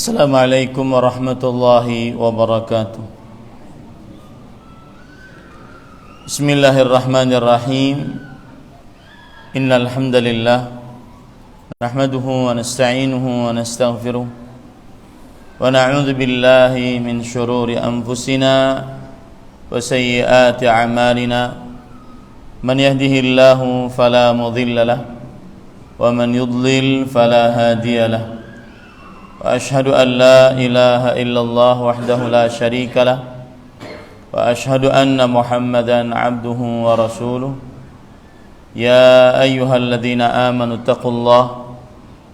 Assalamualaikum warahmatullahi wabarakatuh. Bismillahirrahmanirrahim. Innal hamdalillah nahmaduhu wa nasta'inuhu wa nastaghfiruh wa na'udzu billahi min shururi anfusina wa sayyiati a'malina. Man yahdihillahu fala mudilla lahu wa man yudlil fala hadiya lahu. وأشهد أن لا إله إلا الله وحده لا شريك له وأشهد أن محمدا عبده ورسوله. يا أيها الذين آمنوا اتقوا الله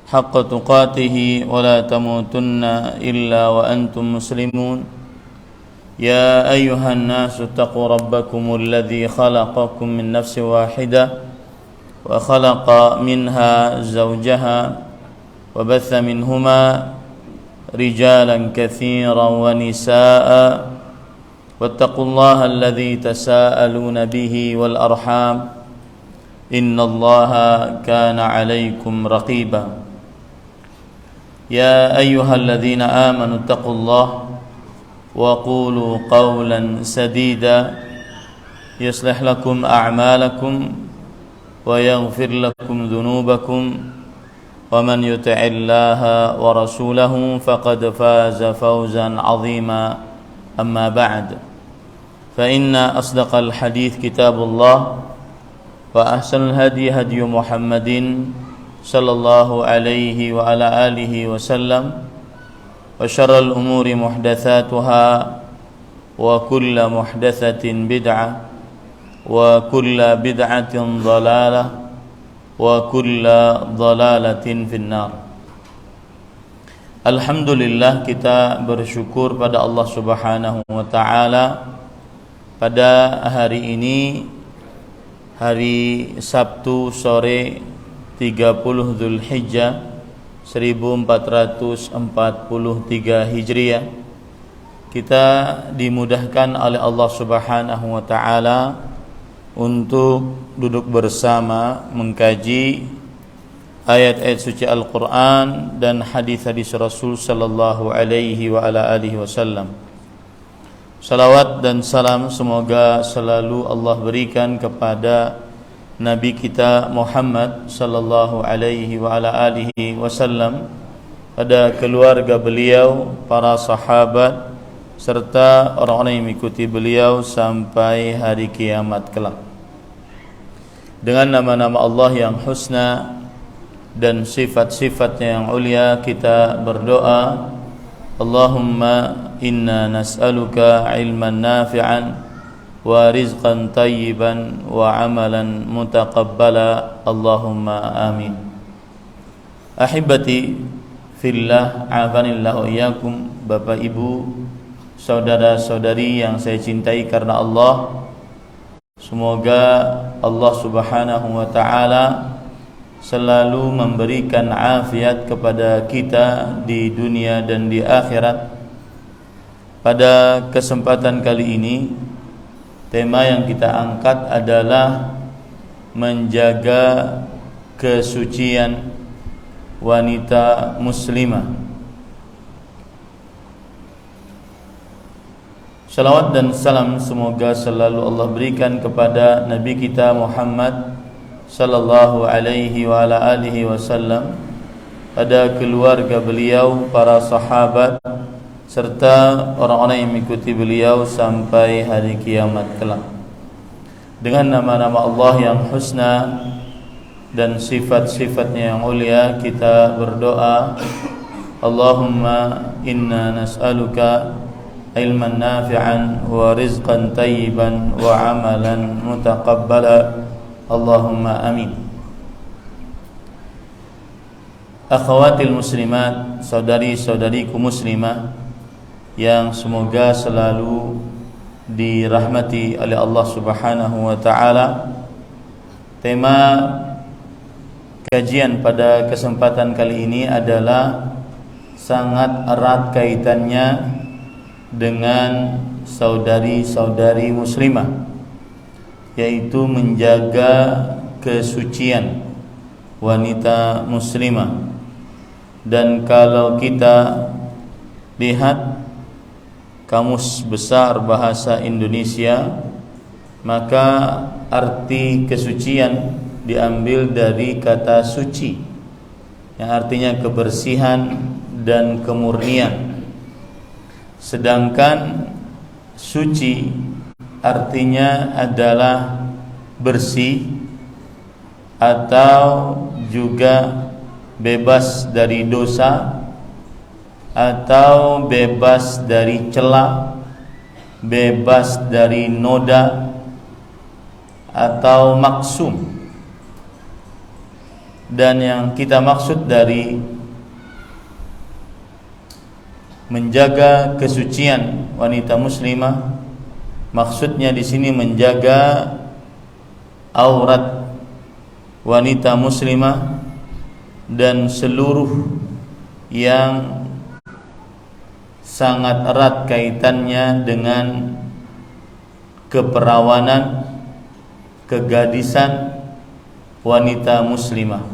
حق تقاته ولا تموتن إلا وأنتم مسلمون. يا أيها الناس اتقوا ربكم الذي خلقكم من نفس واحدة وخلق منها زوجها وبث منهما رجالا كثيرا ونساء واتقوا الله الذي تساءلون به والأرحام إن الله كان عليكم رقيبا. يا أيها الذين آمنوا اتقوا الله وقولوا قولا سديدا يصلح لكم أعمالكم ويغفر لكم ذنوبكم ومن يطع الله ورسوله فقد فاز فوزا عظيما. أما بعد فإن أصدق الحديث كتاب الله وأحسن الهدي هدي محمد صلى الله عليه وعلى آله وسلم وشر الأمور محدثاتها وكل محدثة بدعة وكل بدعة ضلالة wa kulla dhalalatin finnar. Alhamdulillah, kita bersyukur pada Allah Subhanahu wa taala pada hari ini, hari Sabtu sore 30 Dzulhijjah 1443 Hijriah, kita dimudahkan oleh Allah Subhanahu wa taala untuk duduk bersama mengkaji ayat-ayat suci Al-Quran dan hadis-hadis Rasul sallallahu alaihi wa ala alihi wasallam. Salawat dan salam semoga selalu Allah berikan kepada Nabi kita Muhammad sallallahu alaihi wa ala alihi wasallam, pada keluarga beliau, para sahabat, serta orang-orang yang mengikuti beliau sampai hari kiamat kelak. Dengan nama-nama Allah yang husna dan sifat-sifatnya yang ulia, kita berdoa, Allahumma inna nas'aluka ilman nafi'an wa rizqan tayyiban wa amalan mutaqabbala. Allahumma amin. Ahibati fillah, afanillahu iyyakum. Bapak Ibu, saudara-saudari yang saya cintai karena Allah, semoga Allah Subhanahu wa taala selalu memberikan afiat kepada kita di dunia dan di akhirat. Pada kesempatan kali ini, tema yang kita angkat adalah menjaga kesucian wanita muslimah. Salawat dan salam semoga selalu Allah berikan kepada Nabi kita Muhammad sallallahu alaihi wa ala alihi wasallam, pada keluarga beliau, para sahabat, serta orang-orang yang mengikuti beliau sampai hari kiamat kelak. Dengan nama-nama Allah yang husna dan sifat-sifatnya yang ulia, kita berdoa, Allahumma inna nas'aluka ilman nafi'an wa rizqan tayyiban wa amalan mutaqabbala. Allahumma amin. Akhawatil muslimat, saudari-saudariku muslimah yang semoga selalu dirahmati oleh Allah Subhanahu wa taala, tema kajian pada kesempatan kali ini adalah sangat erat kaitannya dengan saudari-saudari muslimah, yaitu menjaga kesucian wanita muslimah. Dan kalau kita lihat Kamus Besar Bahasa Indonesia, maka arti kesucian diambil dari kata suci, yang artinya kebersihan dan kemurnian. Sedangkan suci artinya adalah bersih atau juga bebas dari dosa, atau bebas dari cela, bebas dari noda, atau maksum. Dan yang kita maksud dari menjaga kesucian wanita muslimah, maksudnya di sini menjaga aurat wanita muslimah dan seluruh yang sangat erat kaitannya dengan keperawanan, kegadisan wanita muslimah.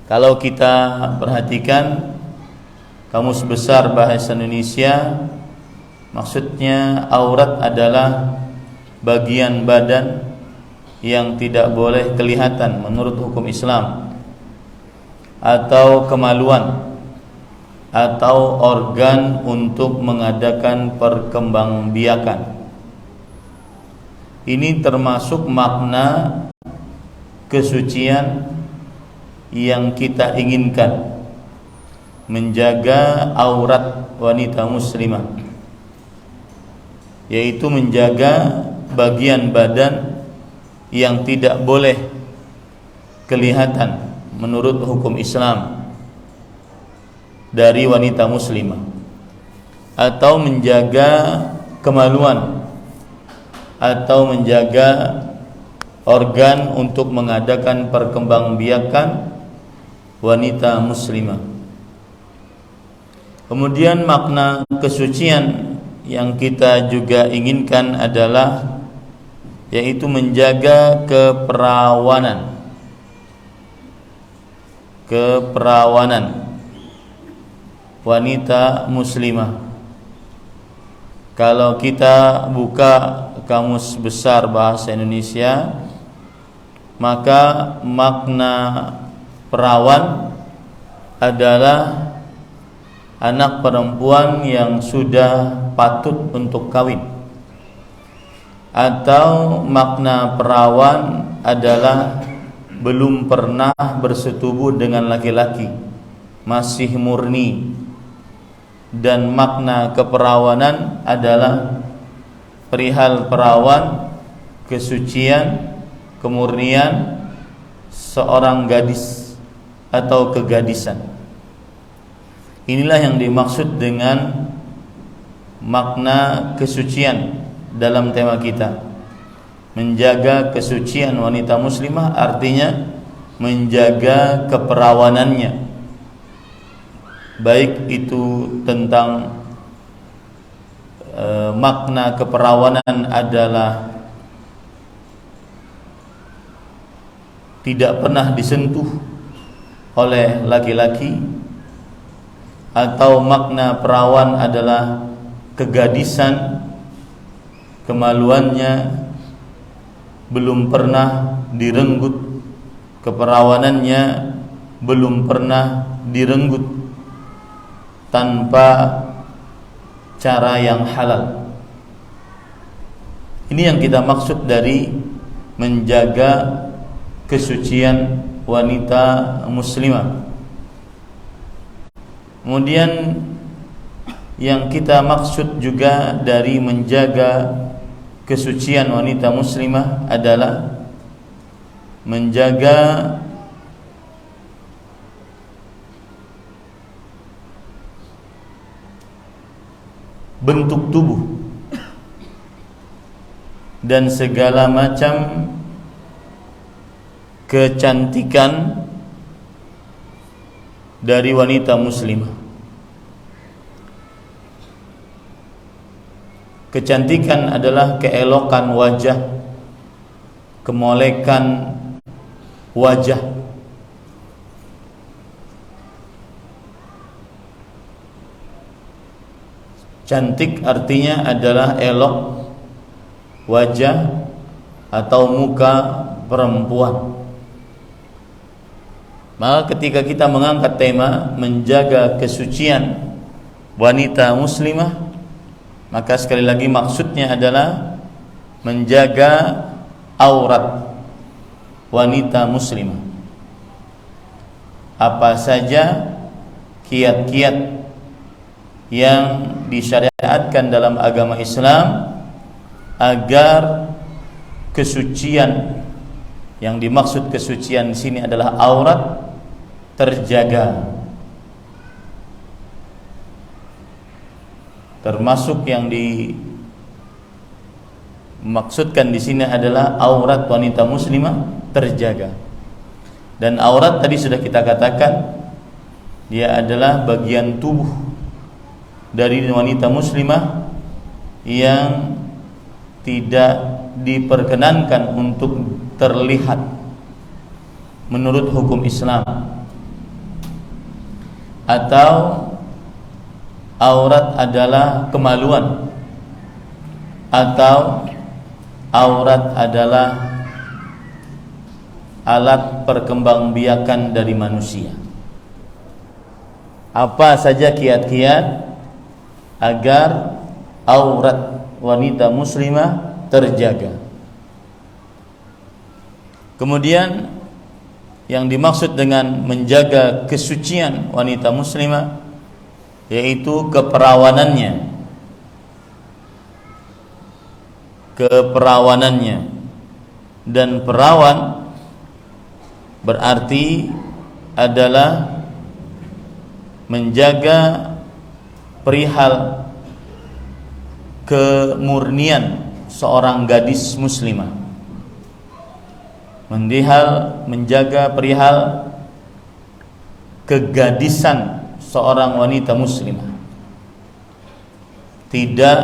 Kalau kita perhatikan Kamus Besar Bahasa Indonesia, maksudnya aurat adalah bagian badan yang tidak boleh kelihatan menurut hukum Islam, atau kemaluan, atau organ untuk mengadakan perkembangbiakan. Ini termasuk makna kesucian yang kita inginkan, menjaga aurat wanita muslimah, yaitu menjaga bagian badan yang tidak boleh kelihatan menurut hukum Islam dari wanita muslimah, atau menjaga kemaluan, atau menjaga organ untuk mengadakan perkembangbiakan wanita muslimah. Kemudian makna kesucian yang kita juga inginkan adalah yaitu menjaga keperawanan wanita muslimah. Kalau kita buka Kamus Besar Bahasa Indonesia, maka makna perawan adalah anak perempuan yang sudah patut untuk kawin, atau makna perawan adalah belum pernah bersetubuh dengan laki-laki, masih murni. Dan makna keperawanan adalah perihal perawan, kesucian, kemurnian seorang gadis atau kegadisan. Inilah yang dimaksud dengan makna kesucian dalam tema kita. Menjaga kesucian wanita muslimah artinya menjaga keperawanannya, baik itu tentang makna keperawanan adalah tidak pernah disentuh oleh laki-laki, atau makna perawan adalah kegadisan, kemaluannya belum pernah direnggut, keperawanannya belum pernah direnggut tanpa cara yang halal. Ini yang kita maksud dari menjaga kesucian wanita muslimah. Kemudian yang kita maksud juga dari menjaga kesucian wanita muslimah adalah menjaga bentuk tubuh dan segala macam kecantikan dari wanita muslimah. Kecantikan adalah keelokan wajah, kemolekan wajah. Cantik artinya adalah elok wajah atau muka perempuan. Maka ketika kita mengangkat tema menjaga kesucian wanita muslimah, maka sekali lagi maksudnya adalah menjaga aurat wanita muslimah. Apa saja kiat-kiat yang disyariatkan dalam agama Islam agar kesucian, yang dimaksud kesucian di sini adalah aurat, terjaga. Termasuk yang dimaksudkan di sini adalah aurat wanita muslimah terjaga. Dan aurat tadi sudah kita katakan, dia adalah bagian tubuh dari wanita muslimah yang tidak diperkenankan untuk terlihat menurut hukum Islam. Atau aurat adalah kemaluan, atau aurat adalah alat perkembangbiakan dari manusia. Apa saja kiat-kiat agar aurat wanita muslimah terjaga. Kemudian yang dimaksud dengan menjaga kesucian wanita muslimah yaitu keperawanannya. Dan perawan berarti adalah menjaga perihal kemurnian seorang gadis muslimah, menjaga perihal kegadisan seorang wanita muslimah, tidak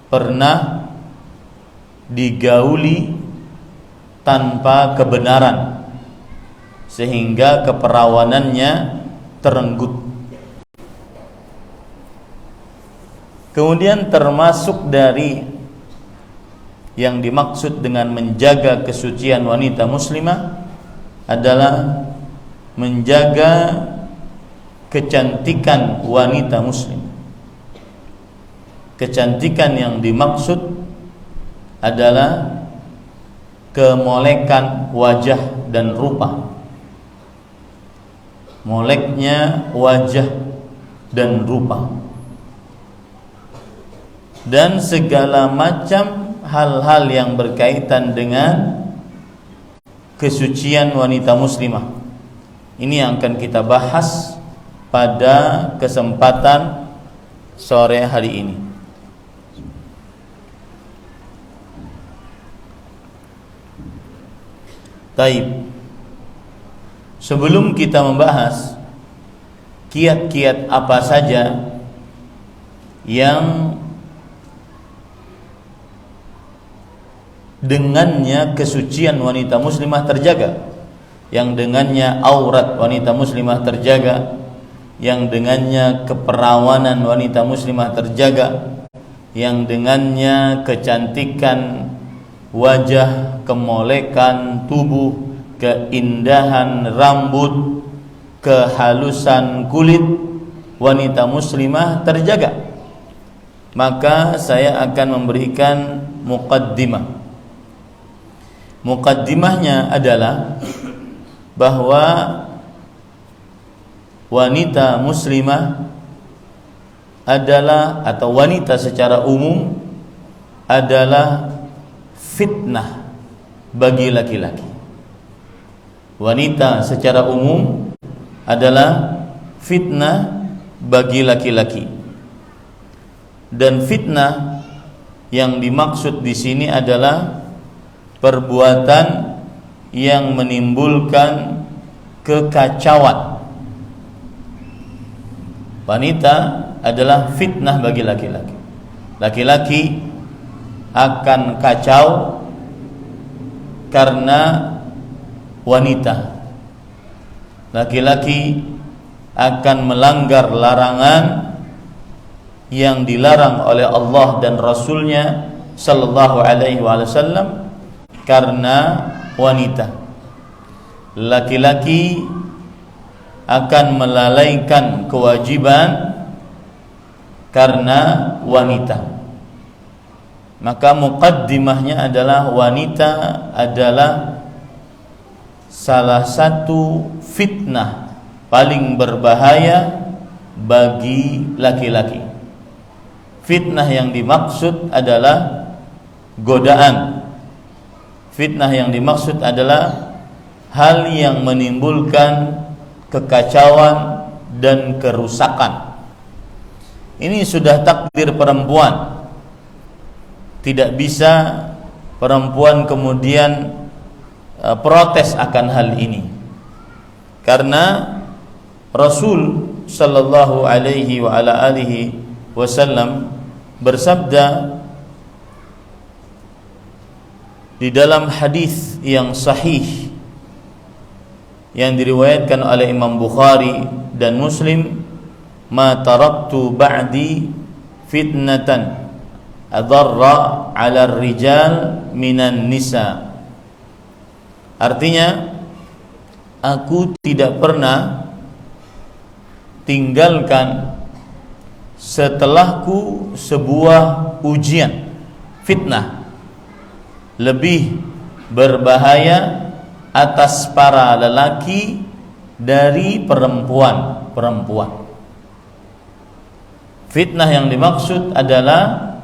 pernah digauli tanpa kebenaran sehingga keperawanannya terenggut. Kemudian termasuk dari yang dimaksud dengan menjaga kesucian wanita muslimah adalah menjaga kecantikan wanita muslim. Kecantikan yang dimaksud adalah kemolekan wajah dan rupa. Moleknya wajah dan rupa, dan segala macam hal-hal yang berkaitan dengan kesucian wanita muslimah. Ini yang akan kita bahas pada kesempatan sore hari ini. Taib. Sebelum kita membahas kiat-kiat apa saja yang dengannya kesucian wanita muslimah terjaga, yang dengannya aurat wanita muslimah terjaga, yang dengannya keperawanan wanita muslimah terjaga, yang dengannya kecantikan wajah, kemolekan tubuh, keindahan rambut, kehalusan kulit wanita muslimah terjaga. Maka saya akan memberikan muqaddimah. Muqaddimahnya adalah bahwa wanita muslimah adalah, atau wanita secara umum adalah fitnah bagi laki-laki. Wanita secara umum adalah fitnah bagi laki-laki. Dan fitnah yang dimaksud di sini adalah perbuatan yang menimbulkan kekacauan. Wanita adalah fitnah bagi laki-laki. Laki-laki akan kacau karena wanita. Laki-laki akan melanggar larangan yang dilarang oleh Allah dan Rasulnya sallallahu alaihi wasallam karena wanita. Laki-laki akan melalaikan kewajiban karena wanita. Maka muqaddimahnya adalah wanita adalah salah satu fitnah paling berbahaya bagi laki-laki. Fitnah yang dimaksud adalah godaan. Fitnah yang dimaksud adalah hal yang menimbulkan kekacauan dan kerusakan. Ini sudah takdir perempuan. Tidak bisa perempuan kemudian protes akan hal ini, karena Rasul sallallahu alaihi wa ala alihi wasallam bersabda di dalam hadis yang sahih yang diriwayatkan oleh Imam Bukhari dan Muslim, ma taraktu ba'di fitnatan adarra 'ala rijal minan nisa. Artinya, aku tidak pernah tinggalkan setelahku sebuah ujian, fitnah lebih berbahaya atas para lelaki dari perempuan. Fitnah yang dimaksud adalah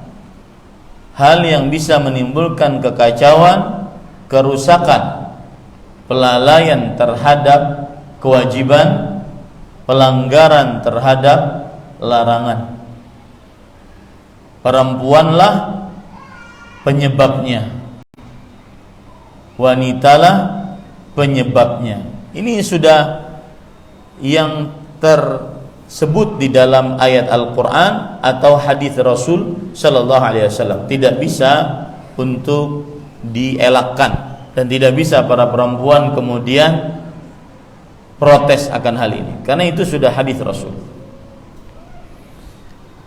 hal yang bisa menimbulkan kekacauan, kerusakan, pelalaian terhadap kewajiban, pelanggaran terhadap larangan. Perempuanlah penyebabnya, wanitalah penyebabnya. Ini sudah yang tersebut di dalam ayat Al-Quran atau hadis Rasul Sallallahu Alaihi Wasallam. Tidak bisa untuk dielakkan dan tidak bisa para perempuan kemudian protes akan hal ini, karena itu sudah hadis Rasul.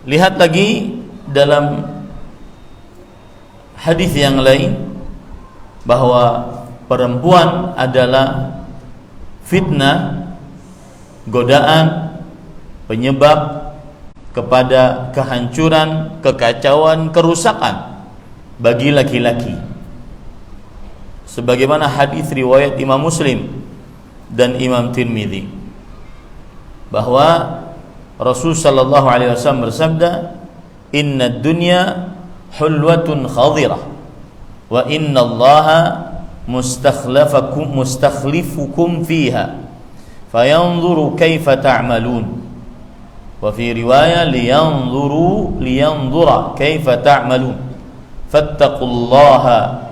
Lihat lagi dalam hadis yang lain bahwa perempuan adalah fitnah, godaan, penyebab kepada kehancuran, kekacauan, kerusakan bagi laki-laki. Sebagaimana hadis riwayat Imam Muslim dan Imam Tirmidzi bahwa Rasul sallallahu alaihi wasallam bersabda, "Innad dunya hulwatun khadhirah wa innallaha mustakhlifukum fiha fayanzuru kaifa ta'malun." Wa fi riwayah liyanzura kaifa ta'malun. Fattaqullaha,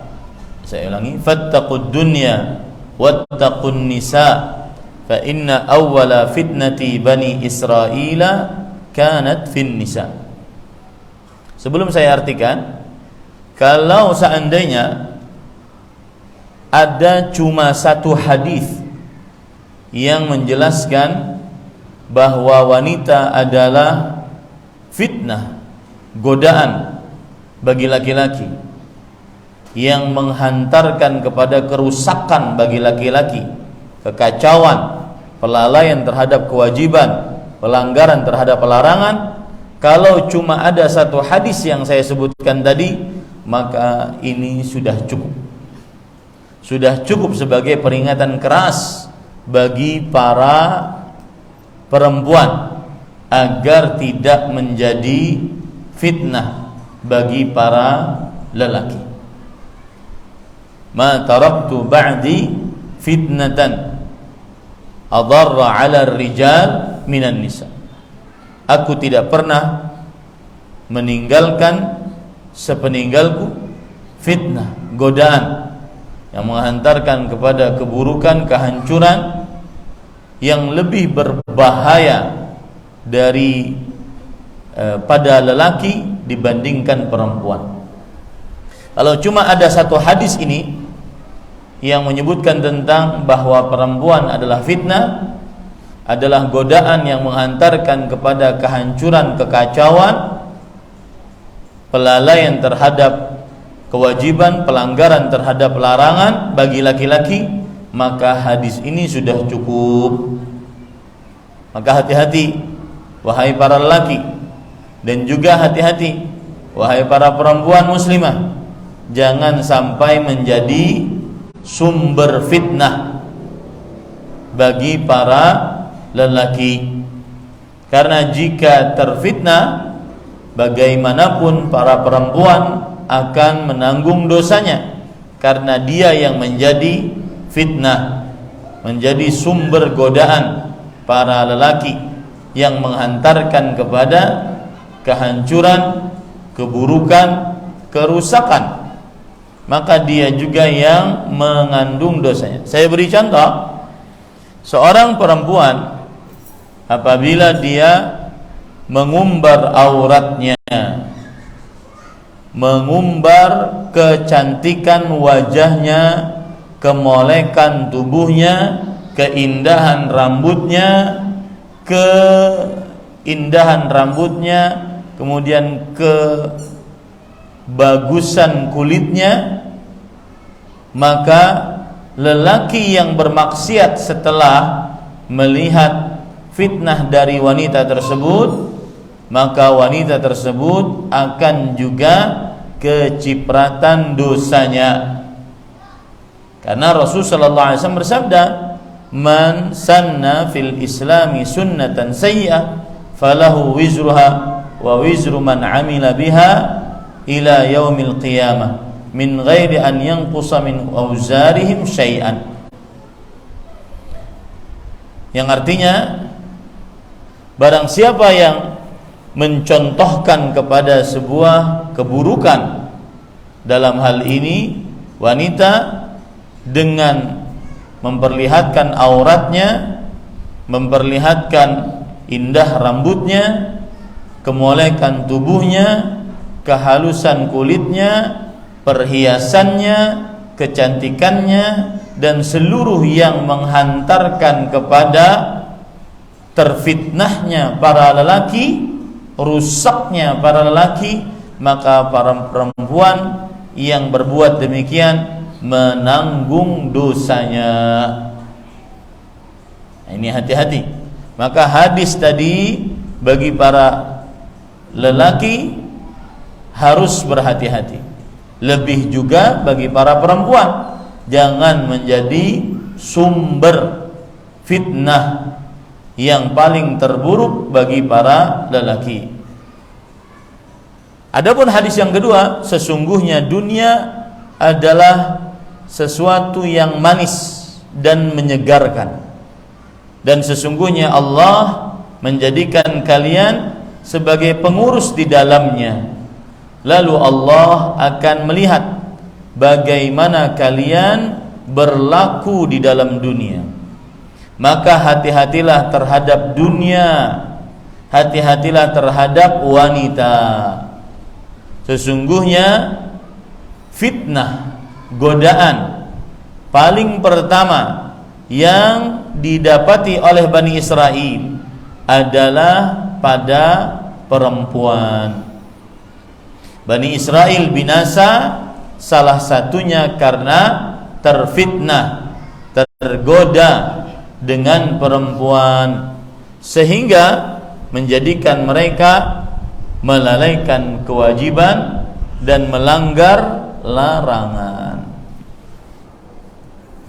saya ulangi, fattaqud dunya wattaqun nisa fa inna awwala fitnati bani Israila kanat fin nisa. Sebelum saya artikan, kalau seandainya ada cuma satu hadis yang menjelaskan bahwa wanita adalah fitnah, godaan bagi laki-laki yang menghantarkan kepada kerusakan bagi laki-laki, kekacauan, pelalaian terhadap kewajiban, pelanggaran terhadap larangan, kalau cuma ada satu hadis yang saya sebutkan tadi, maka ini sudah cukup. Sudah cukup sebagai peringatan keras bagi para perempuan agar tidak menjadi fitnah bagi para lelaki. Ma taraktu ba'di fitnatan adarra 'ala rijal minan nisa. Aku tidak pernah meninggalkan sepeninggalku fitnah, godaan yang menghantarkan kepada keburukan, kehancuran yang lebih berbahaya dari pada lelaki dibandingkan perempuan. Kalau cuma ada satu hadis ini yang menyebutkan tentang bahwa perempuan adalah fitnah, adalah godaan yang menghantarkan kepada kehancuran, kekacauan, pelalaian terhadap kewajiban, pelanggaran terhadap larangan bagi laki-laki, maka hadis ini sudah cukup. Maka hati-hati wahai para lelaki, dan juga hati-hati wahai para perempuan muslimah, jangan sampai menjadi sumber fitnah bagi para lelaki. Karena jika terfitnah, bagaimanapun para perempuan akan menanggung dosanya, karena dia yang menjadi fitnah, menjadi sumber godaan para lelaki yang menghantarkan kepada kehancuran, keburukan, kerusakan, maka dia juga yang mengandung dosanya. Saya beri contoh, seorang perempuan apabila dia mengumbar auratnya, mengumbar kecantikan wajahnya, kemolekan tubuhnya, keindahan rambutnya, kemudian kebagusan kulitnya, maka lelaki yang bermaksiat setelah melihat fitnah dari wanita tersebut, maka wanita tersebut akan juga kecipratan dosanya. Karena Rasulullah SAW bersabda, "Man sanna fil islami sunnatan sayyi'ah falahu wizruha wa wizru man 'amila biha ila yaumil qiyamah min ghairi an yanqusa min awzarihim syai'an." Yang artinya, barang siapa yang mencontohkan kepada sebuah keburukan, dalam hal ini wanita, dengan memperlihatkan auratnya, memperlihatkan indah rambutnya, kemolekan tubuhnya, kehalusan kulitnya, perhiasannya, kecantikannya, dan seluruh yang menghantarkan kepada terfitnahnya para lelaki, rusaknya para lelaki, maka para perempuan yang berbuat demikian menanggung dosanya. Ini hati-hati. Maka hadis tadi bagi para lelaki harus berhati-hati. Lebih juga bagi para perempuan, jangan menjadi sumber fitnah yang paling terburuk bagi para lelaki. Adapun hadis yang kedua, sesungguhnya dunia adalah sesuatu yang manis dan menyegarkan, dan sesungguhnya Allah menjadikan kalian sebagai pengurus di dalamnya. Lalu Allah akan melihat bagaimana kalian berlaku di dalam dunia. Maka hati-hatilah terhadap dunia, hati-hatilah terhadap wanita. Sesungguhnya fitnah, godaan paling pertama yang didapati oleh Bani Israel adalah pada perempuan. Bani Israel binasa salah satunya karena terfitnah, tergoda dengan perempuan, sehingga menjadikan mereka melalaikan kewajiban dan melanggar larangan.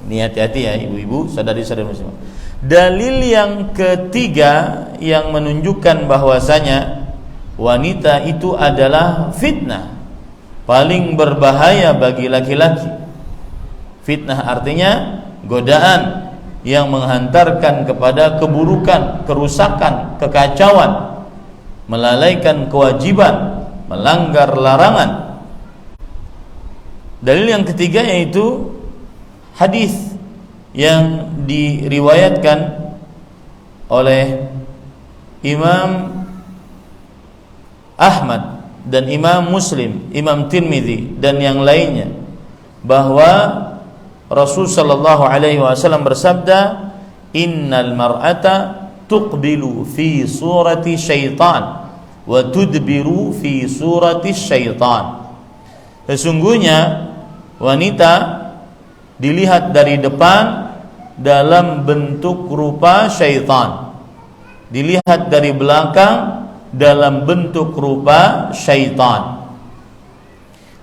Ini hati-hati ya ibu-ibu, saudari-saudari muslimah. Dalil yang ketiga yang menunjukkan bahwasanya wanita itu adalah fitnah paling berbahaya bagi laki-laki. Fitnah artinya godaan yang menghantarkan kepada keburukan, kerusakan, kekacauan, melalaikan kewajiban, melanggar larangan. Dalil yang ketiga yaitu hadis yang diriwayatkan oleh Imam Ahmad dan Imam Muslim, Imam Tirmidzi dan yang lainnya, bahwa Rasul sallallahu alaihi wasallam bersabda, "Innal mar'ata tuqbilu fi surati syaitan wa tudbiru fi surati syaitan. Sesungguhnya wanita dilihat dari depan dalam bentuk rupa syaitan, dilihat dari belakang dalam bentuk rupa syaitan.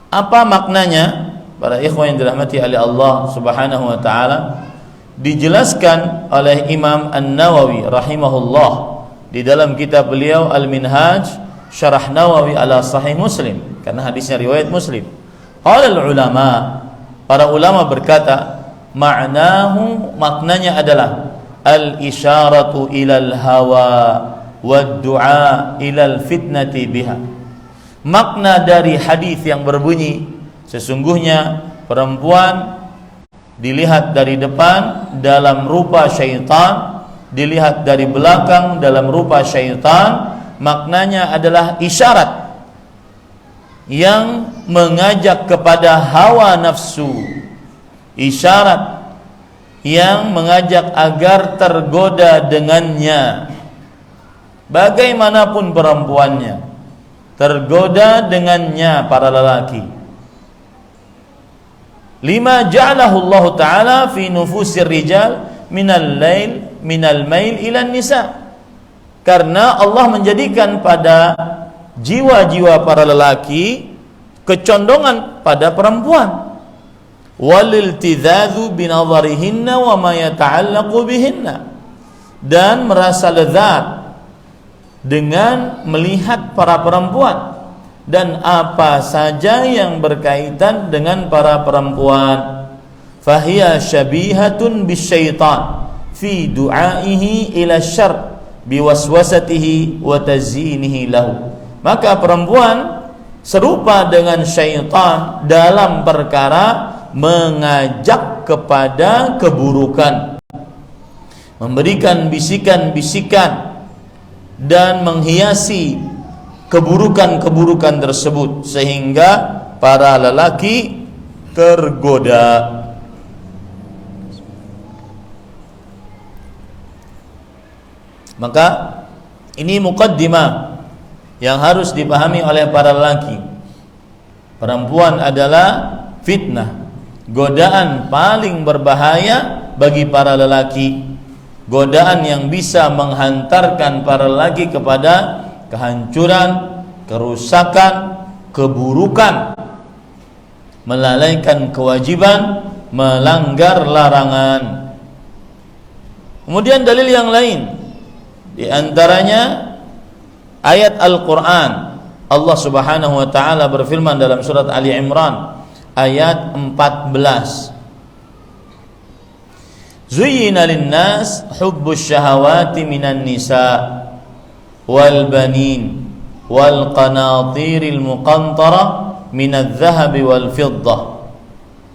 Apa maknanya? Para ikhwan yang dirahmati oleh Allah Subhanahu wa taala, dijelaskan oleh Imam An-Nawawi rahimahullah di dalam kitab beliau Al-Minhaj Syarah Nawawi ala Sahih Muslim, karena hadisnya riwayat Muslim. Qala ulama, para ulama berkata, ma'nahu, maknanya adalah al-isyaratu ilal hawa wad du'a ilal fitnati biha. Makna dari hadis yang berbunyi, sesungguhnya perempuan dilihat dari depan dalam rupa syaitan, dilihat dari belakang dalam rupa syaitan, maknanya adalah isyarat yang mengajak kepada hawa nafsu, isyarat yang mengajak agar tergoda dengannya, bagaimanapun perempuannya, tergoda dengannya para lelaki. Lima ja'alahu Allah Ta'ala fi nufusir rijal minal mail ilan nisa, karena Allah menjadikan pada jiwa-jiwa para lelaki kecondongan pada perempuan. Waliltidadzu binadharihinna wa ma yata'allaqu bihinna, dan merasa lezat dengan melihat para perempuan dan apa saja yang berkaitan dengan para perempuan. Fahiya syabihatun bisyaitan fi du'aihi ila syarr biwaswasatihi wa tazyinihi lahu. Maka perempuan serupa dengan syaitan dalam perkara mengajak kepada keburukan, memberikan bisikan-bisikan dan menghiasi keburukan-keburukan tersebut sehingga para lelaki tergoda. Maka ini muqaddimah yang harus dipahami oleh para lelaki. Perempuan adalah fitnah, godaan paling berbahaya bagi para lelaki, godaan yang bisa menghantarkan para lelaki kepada kehancuran, kerusakan, keburukan, melalaikan kewajiban, melanggar larangan. Kemudian dalil yang lain, di antaranya ayat Al-Quran. Allah Subhanahu wa ta'ala berfirman dalam surat Ali Imran ayat 14, Zuyyina linnas hubbus syahawati minan nisa wal banin wal qanatiril muqantara minadh dhahabi wal fiddah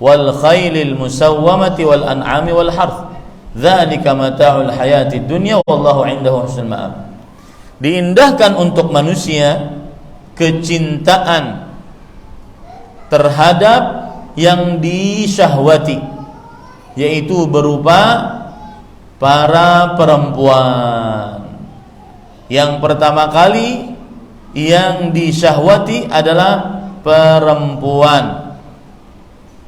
wal khailil musawwamati wal an'ami wal harth dzalika mata'ul hayatid dunya wallahu 'indahu husnul ma'ab. Diindahkan untuk manusia kecintaan terhadap yang disyahwati, yaitu berupa para perempuan. Yang pertama kali yang disyahwati adalah perempuan,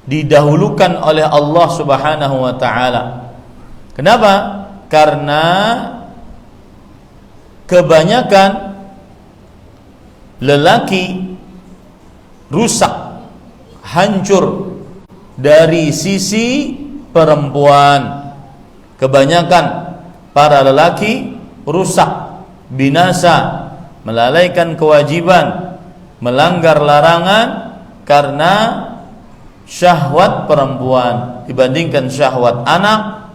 didahulukan oleh Allah Subhanahu wa ta'ala. Kenapa? Karena kebanyakan lelaki rusak, hancur dari sisi perempuan. Kebanyakan para lelaki rusak, binasa, melalaikan kewajiban, melanggar larangan karena syahwat perempuan dibandingkan syahwat anak,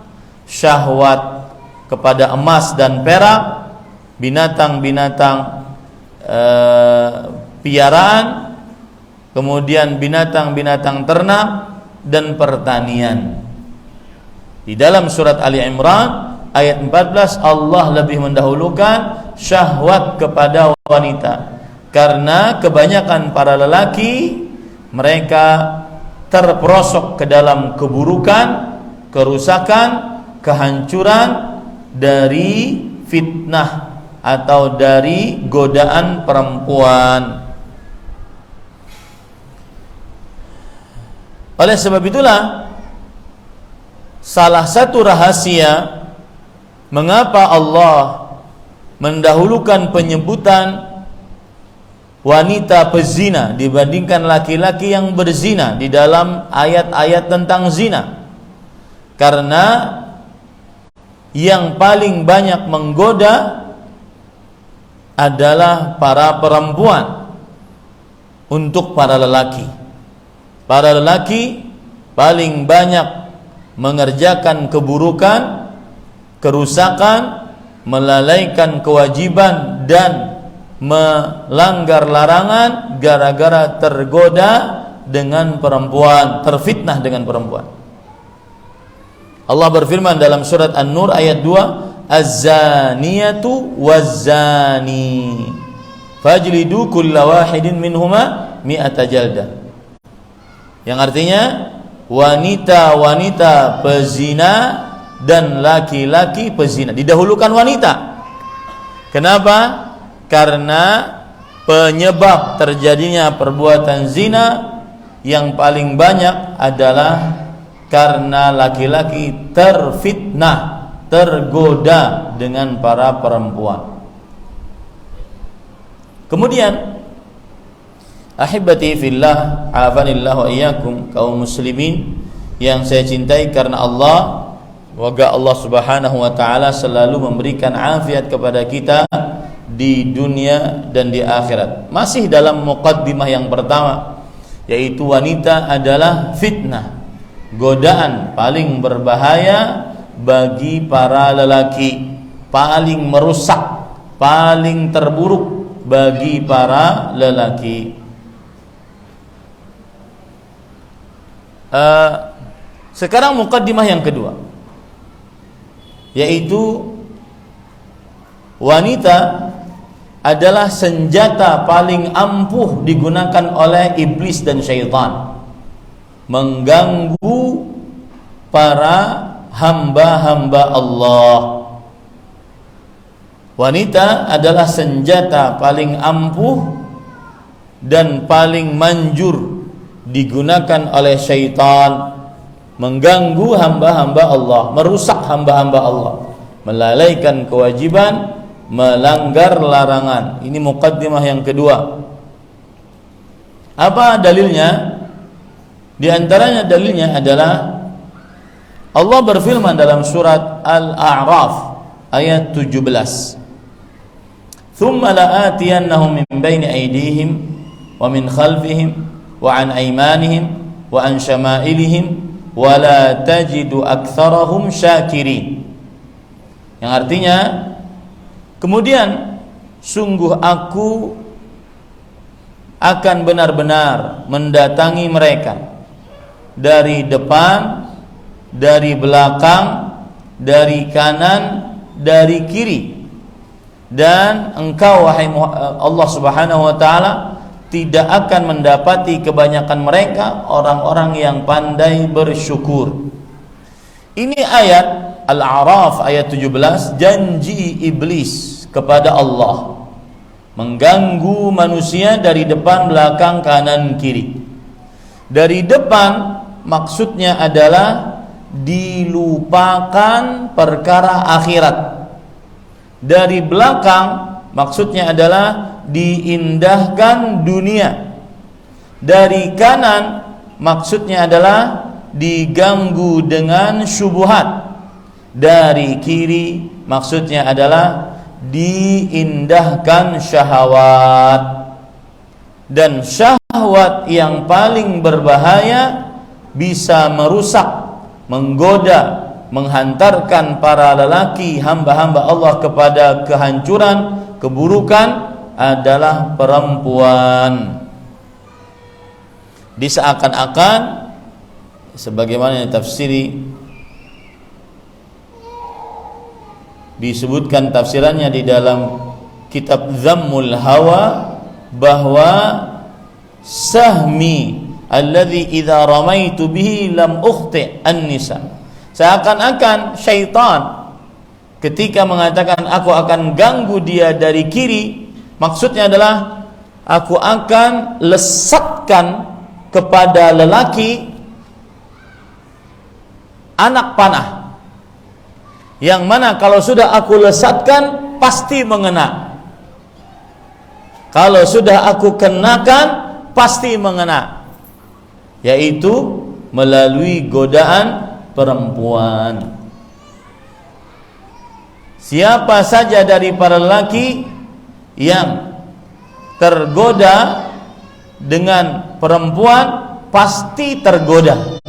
syahwat kepada emas dan perak, binatang-binatang piaraan, kemudian binatang-binatang ternak dan pertanian. Di dalam surat Ali Imran ayat 14 Allah lebih mendahulukan syahwat kepada wanita, karena kebanyakan para lelaki mereka terperosok ke dalam keburukan, kerusakan, kehancuran dari fitnah atau dari godaan perempuan. Oleh sebab itulah salah satu rahasia mengapa Allah mendahulukan penyebutan wanita pezina dibandingkan laki-laki yang berzina di dalam ayat-ayat tentang zina, karena yang paling banyak menggoda adalah para perempuan untuk para lelaki. Para lelaki paling banyak mengerjakan keburukan, kerusakan, melalaikan kewajiban dan melanggar larangan gara-gara tergoda dengan perempuan, terfitnah dengan perempuan. Allah berfirman dalam surat An-Nur ayat 2, Az-zaniyatu waz-zani fajlidu kulla wahidin minhuma mi'ata jaldah. Yang artinya wanita-wanita pezina dan laki-laki pezina. Didahulukan wanita. Kenapa? Karena penyebab terjadinya perbuatan zina yang paling banyak adalah karena laki-laki terfitnah, tergoda dengan para perempuan. Kemudian ahibati fillah, afanillah wa iyyakum, kaum muslimin yang saya cintai karena Allah, semoga Allah Subhanahu wa taala selalu memberikan afiat kepada kita di dunia dan di akhirat. Masih dalam muqaddimah yang pertama, yaitu wanita adalah fitnah, godaan paling berbahaya bagi para lelaki, paling merusak, paling terburuk bagi para lelaki. Sekarang muqaddimah yang kedua, yaitu wanita adalah senjata paling ampuh digunakan oleh iblis dan syaitan mengganggu para hamba-hamba Allah. Wanita adalah senjata paling ampuh dan paling manjur digunakan oleh syaitan mengganggu hamba-hamba Allah, merusak hamba-hamba Allah, melalaikan kewajiban, melanggar larangan. Ini muqaddimah yang kedua. Apa dalilnya? Di antaranya dalilnya adalah Allah berfirman dalam surat Al-A'raf ayat 17. "Tsumma la'atiyannahum min baini aydihim wa min khalfihim wa an aymanihim wa an syama'ilihim wa la tajidu aktsarahum syakirin." Yang artinya, kemudian sungguh aku akan benar-benar mendatangi mereka dari depan, dari belakang, dari kanan, dari kiri, dan engkau wahai Allah Subhanahu wa taala tidak akan mendapati kebanyakan mereka orang-orang yang pandai bersyukur. Ini ayat Al-A'raf ayat 17, janji iblis kepada Allah mengganggu manusia dari depan, belakang, kanan, kiri. Dari depan maksudnya adalah dilupakan perkara akhirat. Dari belakang maksudnya adalah diindahkan dunia. Dari kanan maksudnya adalah diganggu dengan syubhat. Dari kiri maksudnya adalah diindahkan syahwat. Dan syahwat yang paling berbahaya bisa merusak, menggoda, menghantarkan para lelaki hamba-hamba Allah kepada kehancuran, keburukan adalah perempuan. Diseakan-akan sebagaimana ditafsiri, disebutkan tafsirannya di dalam kitab Zammul Hawa, bahwa sahmi alladhi idza ramaitu bihi lam ukhti an-nisa, seakan-akan syaitan ketika mengatakan aku akan ganggu dia dari kiri, maksudnya adalah aku akan lesatkan kepada lelaki anak panah, yang mana kalau sudah aku lesatkan pasti mengena. Kalau sudah aku kenakan pasti mengena, yaitu melalui godaan perempuan. Siapa saja dari para lelaki yang tergoda dengan perempuan pasti tergoda.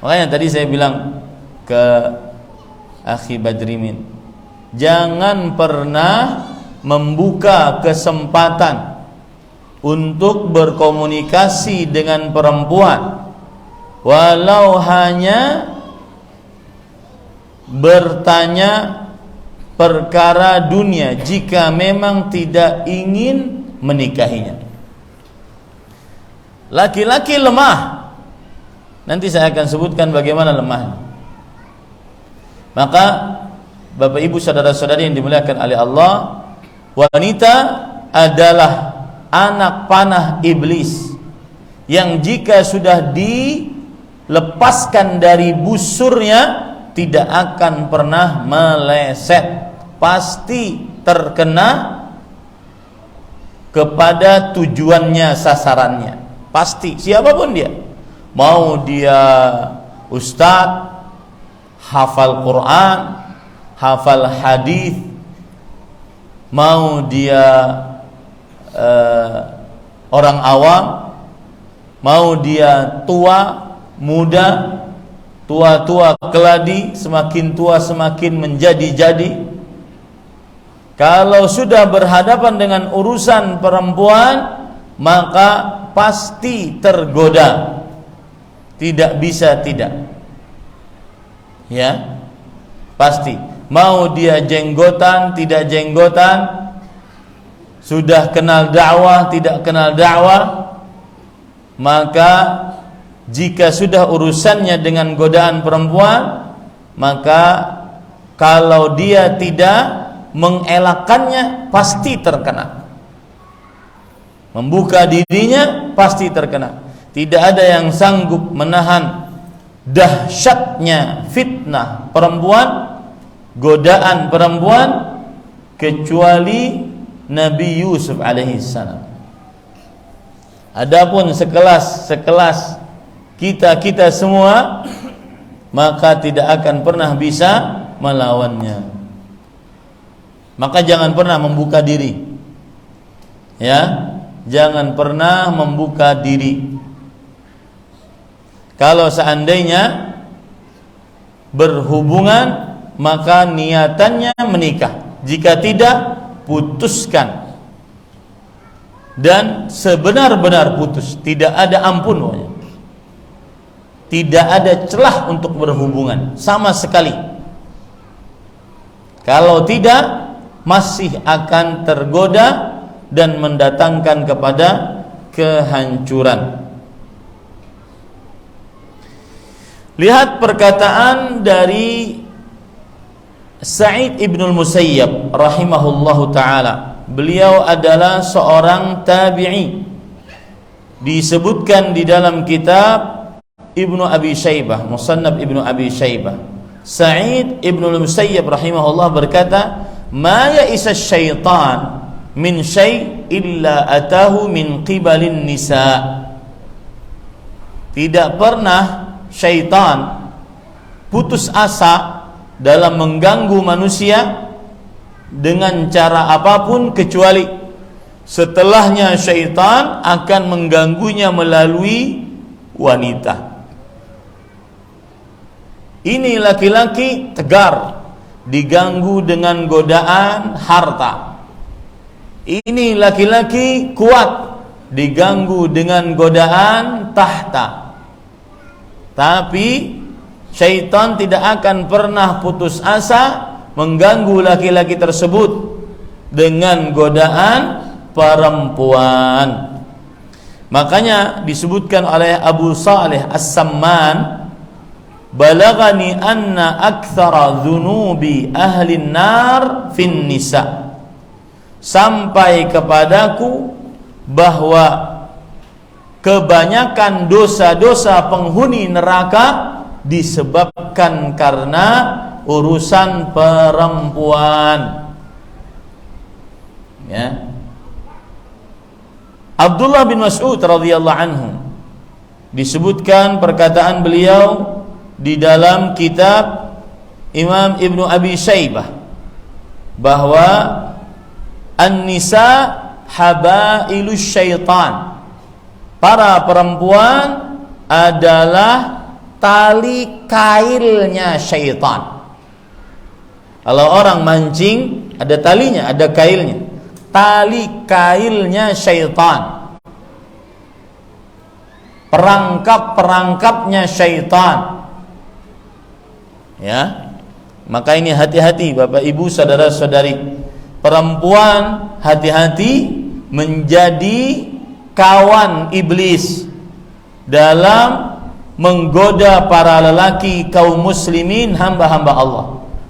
Makanya tadi saya bilang ke Akhi Badrimin, jangan pernah membuka kesempatan untuk berkomunikasi dengan perempuan walau hanya bertanya perkara dunia jika memang tidak ingin menikahinya. Laki-laki lemah, nanti saya akan sebutkan bagaimana lemahnya. Maka Bapak Ibu saudara-saudari yang dimuliakan oleh Allah, wanita adalah anak panah iblis yang jika sudah dilepaskan dari busurnya tidak akan pernah meleset, pasti terkena kepada tujuannya, sasarannya, pasti, siapapun dia, mau dia ustadz, hafal Quran, hafal hadis, mau dia orang awam, mau dia tua, muda, tua-tua keladi, semakin tua semakin menjadi-jadi, kalau sudah berhadapan dengan urusan perempuan maka pasti tergoda, tidak bisa tidak, ya pasti. Mau dia jenggotan, tidak jenggotan, sudah kenal dakwah, tidak kenal dakwah, maka jika sudah urusannya dengan godaan perempuan, maka kalau dia tidak mengelakkannya pasti terkena. Membuka dirinya pasti terkena. Tidak ada yang sanggup menahan dahsyatnya fitnah perempuan, godaan perempuan, kecuali Nabi Yusuf alaihissalam. Adapun sekelas kita semua, maka tidak akan pernah bisa melawannya. Maka jangan pernah membuka diri, ya, jangan pernah membuka diri. Kalau seandainya berhubungan, maka niatannya menikah. Jika tidak, putuskan, dan sebenar-benar putus, tidak ada ampun, tidak ada celah untuk berhubungan sama sekali. Kalau tidak, masih akan tergoda dan mendatangkan kepada kehancuran. Lihat perkataan dari Sa'id ibnul Musayyab rahimahullahu ta'ala. Beliau adalah seorang tabi'i, disebutkan di dalam kitab Ibnu Abi Syaibah, Musannaf Ibnu Abi Syaibah. Sa'id ibnul Musayyab rahimahullah berkata, ma ya'isa syaitan min syai' illa atahu min qibalin nisa. Tidak pernah syaitan putus asa dalam mengganggu manusia dengan cara apapun, kecuali setelahnya syaitan akan mengganggunya melalui wanita. Ini laki-laki tegar, diganggu dengan godaan harta. Ini laki-laki kuat, diganggu dengan godaan tahta. Tapi syaitan tidak akan pernah putus asa mengganggu laki-laki tersebut dengan godaan perempuan. Makanya disebutkan oleh Abu Saleh As-Samman balagani anna aktsara dzunubi ahli nar fin nisa, sampai kepadaku bahwa kebanyakan dosa-dosa penghuni neraka disebabkan karena urusan perempuan. Ya. Abdullah bin Mas'ud radhiyallahu anhu, disebutkan perkataan beliau di dalam kitab Imam Ibnu Abi Syaibah bahwa an-nisa habailus syaitan, para perempuan adalah tali kailnya syaitan. Kalau orang mancing ada talinya, ada kailnya. Tali kailnya syaitan, perangkap-perangkapnya syaitan. Ya, maka ini hati-hati Bapak Ibu saudara-saudari. Perempuan hati-hati menjadi kawan iblis dalam menggoda para lelaki kaum muslimin, hamba-hamba Allah.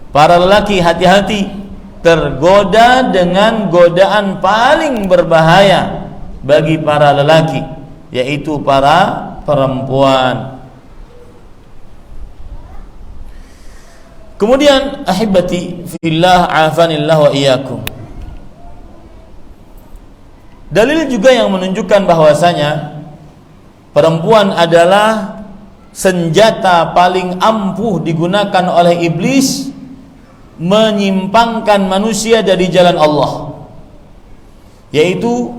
Para lelaki hati-hati tergoda dengan godaan paling berbahaya bagi para lelaki, yaitu para perempuan. Kemudian ahibati fillah, afanillah wa iyyakum, dalil juga yang menunjukkan bahwasanya perempuan adalah senjata paling ampuh digunakan oleh iblis menyimpangkan manusia dari jalan Allah, yaitu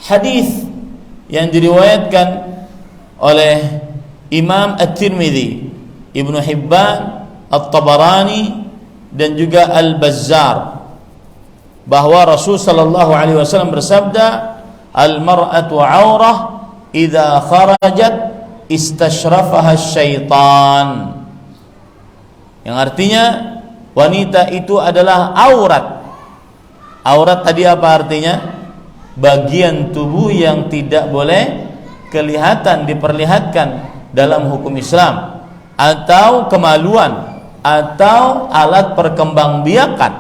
hadis yang diriwayatkan oleh Imam At-Tirmidzi, Ibnu Hibban, At-Tabarani dan juga Al-Bazzar, bahwa Rasul sallallahu alaihi wasallam bersabda, al-mar'atu 'aurah idza kharajat istashrafaha syaitan, yang artinya wanita itu adalah aurat. Aurat tadi apa artinya? Bagian tubuh yang tidak boleh kelihatan, diperlihatkan dalam hukum Islam, atau kemaluan, atau alat perkembangbiakan.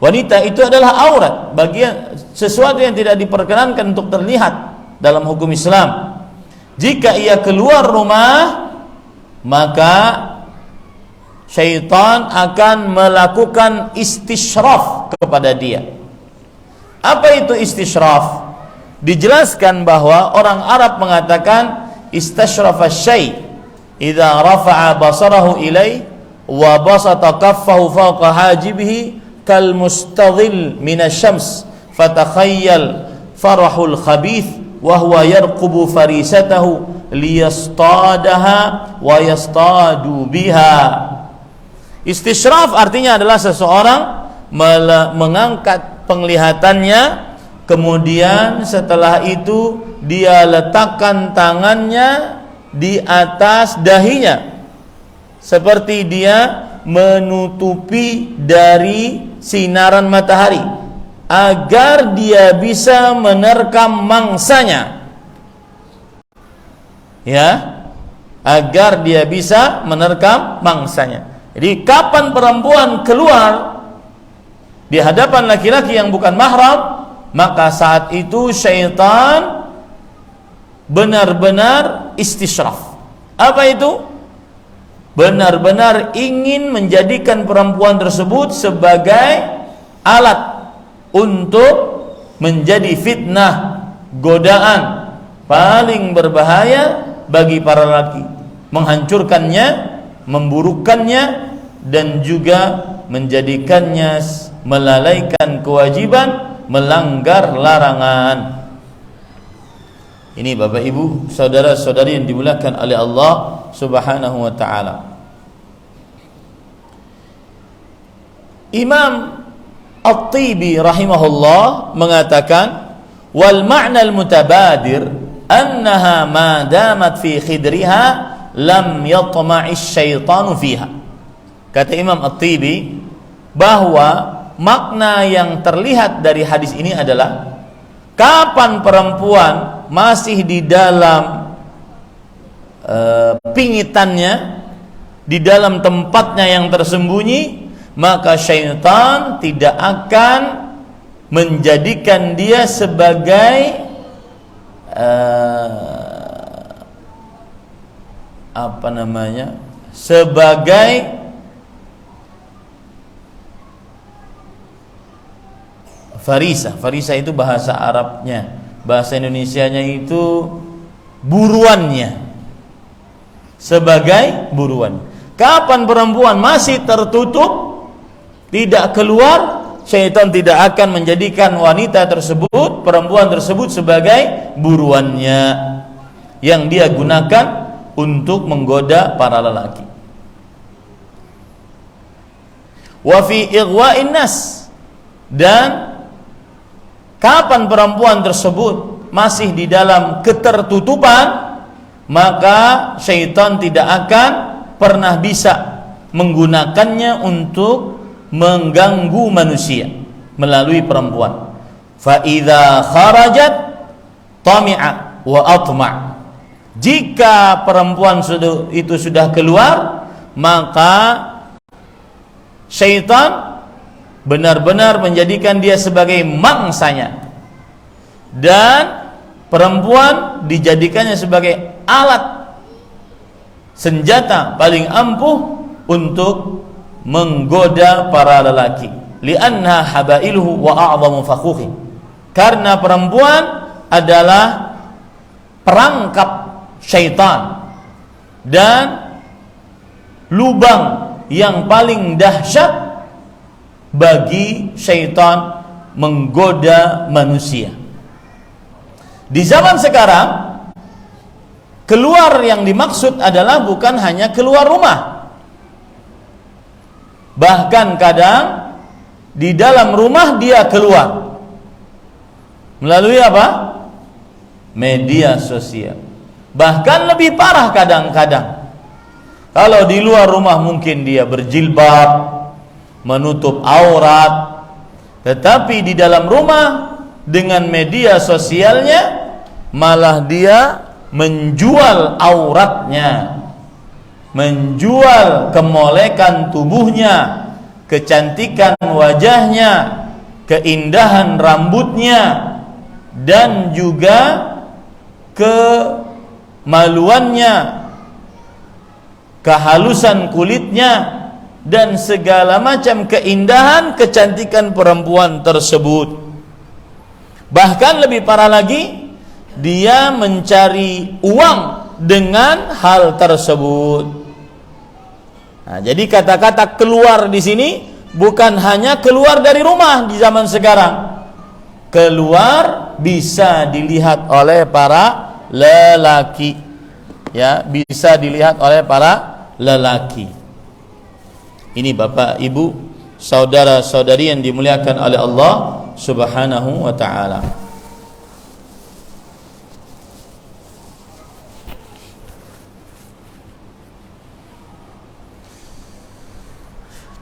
Wanita itu adalah aurat, bagian sesuatu yang tidak diperkenankan untuk terlihat dalam hukum Islam. Jika ia keluar rumah, maka syaitan akan melakukan istishraf kepada dia. Apa itu istishraf? Dijelaskan bahwa orang Arab mengatakan istashrafa syai' idza rafa'a basarahu ilai wa basata kaffahu fawqa hajibihi kal mustadhil minasyams fatakhayyal farahul khabith wa huwa yarqubu farisatahu liyastadaha wa yastadu biha. Istishraf artinya adalah seseorang mengangkat penglihatannya, kemudian setelah itu dia letakkan tangannya di atas dahinya, seperti dia menutupi dari sinaran matahari agar dia bisa menerkam mangsanya. Ya, agar dia bisa menerkam mangsanya. Jadi kapan perempuan keluar di hadapan laki-laki yang bukan mahram, maka saat itu syaitan benar-benar istishraf. Apa itu? Benar-benar ingin menjadikan perempuan tersebut sebagai alat untuk menjadi fitnah, godaan paling berbahaya bagi para lelaki, menghancurkannya, memburukkannya, dan juga menjadikannya melalaikan kewajiban, melanggar larangan. Ini Bapak Ibu, saudara-saudari yang dimuliakan oleh Allah Subhanahu wa taala. Imam At-Tibi rahimahullah mengatakan, wal ma'na al-mutabadir annaha ma damat fi khidriha lam yatma'is syaitanu fiha. Kata Imam At-Tibi bahwa makna yang terlihat dari hadis ini adalah kapan perempuan masih di dalam pingitannya, di dalam tempatnya yang tersembunyi, maka syaitan tidak akan menjadikan dia sebagai sebagai farisa. Farisa itu bahasa Arabnya, bahasa Indonesianya itu buruannya, sebagai buruan. Kapan perempuan masih tertutup, tidak keluar, syaitan tidak akan menjadikan wanita tersebut, perempuan tersebut sebagai buruannya yang dia gunakan untuk menggoda para lelaki. Wa fi ighwa'in nas, dan kapan perempuan tersebut masih di dalam ketertutupan, maka syaitan tidak akan pernah bisa menggunakannya untuk mengganggu manusia melalui perempuan. Fa idza kharajat tami'a wa atma'. Jika perempuan itu sudah keluar, maka syaitan benar-benar menjadikan dia sebagai mangsanya, dan perempuan dijadikannya sebagai alat, senjata paling ampuh untuk menggoda para lelaki. Li'anna habailuhu wa a'zamu fakhuhi, karena perempuan adalah perangkap syaitan dan lubang yang paling dahsyat bagi syaitan menggoda manusia. Di zaman sekarang, keluar yang dimaksud adalah bukan hanya keluar rumah, bahkan kadang di dalam rumah dia keluar melalui apa? Media sosial. Bahkan lebih parah kadang-kadang, kalau di luar rumah mungkin dia berjilbab, menutup aurat, tetapi di dalam rumah dengan media sosialnya malah dia menjual auratnya, menjual kemolekan tubuhnya, kecantikan wajahnya, keindahan rambutnya, dan juga kemaluannya, kehalusan kulitnya, dan segala macam keindahan kecantikan perempuan tersebut. Bahkan lebih parah lagi, dia mencari uang dengan hal tersebut. Nah, jadi kata-kata keluar di sini bukan hanya keluar dari rumah di zaman sekarang. Keluar bisa dilihat oleh para lelaki. Ya, bisa dilihat oleh para lelaki. Ini Bapak, Ibu, saudara-saudari yang dimuliakan oleh Allah Subhanahu wa ta'ala.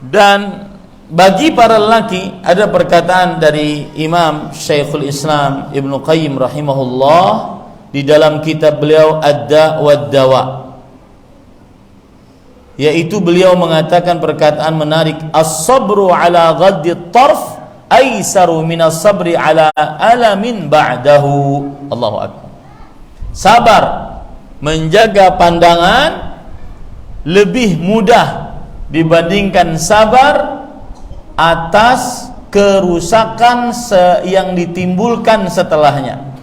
Dan bagi para lelaki ada perkataan dari Imam Syekhul Islam Ibnu Qayyim rahimahullah di dalam kitab beliau Ad-Da' wad-Dawa, yaitu beliau mengatakan perkataan menarik, as-sabru ala ghaddi tarf aisaru minas sabri ala alamin ba'dahu. Allahu akbar. Sabar menjaga pandangan lebih mudah dibandingkan sabar atas kerusakan yang ditimbulkan setelahnya.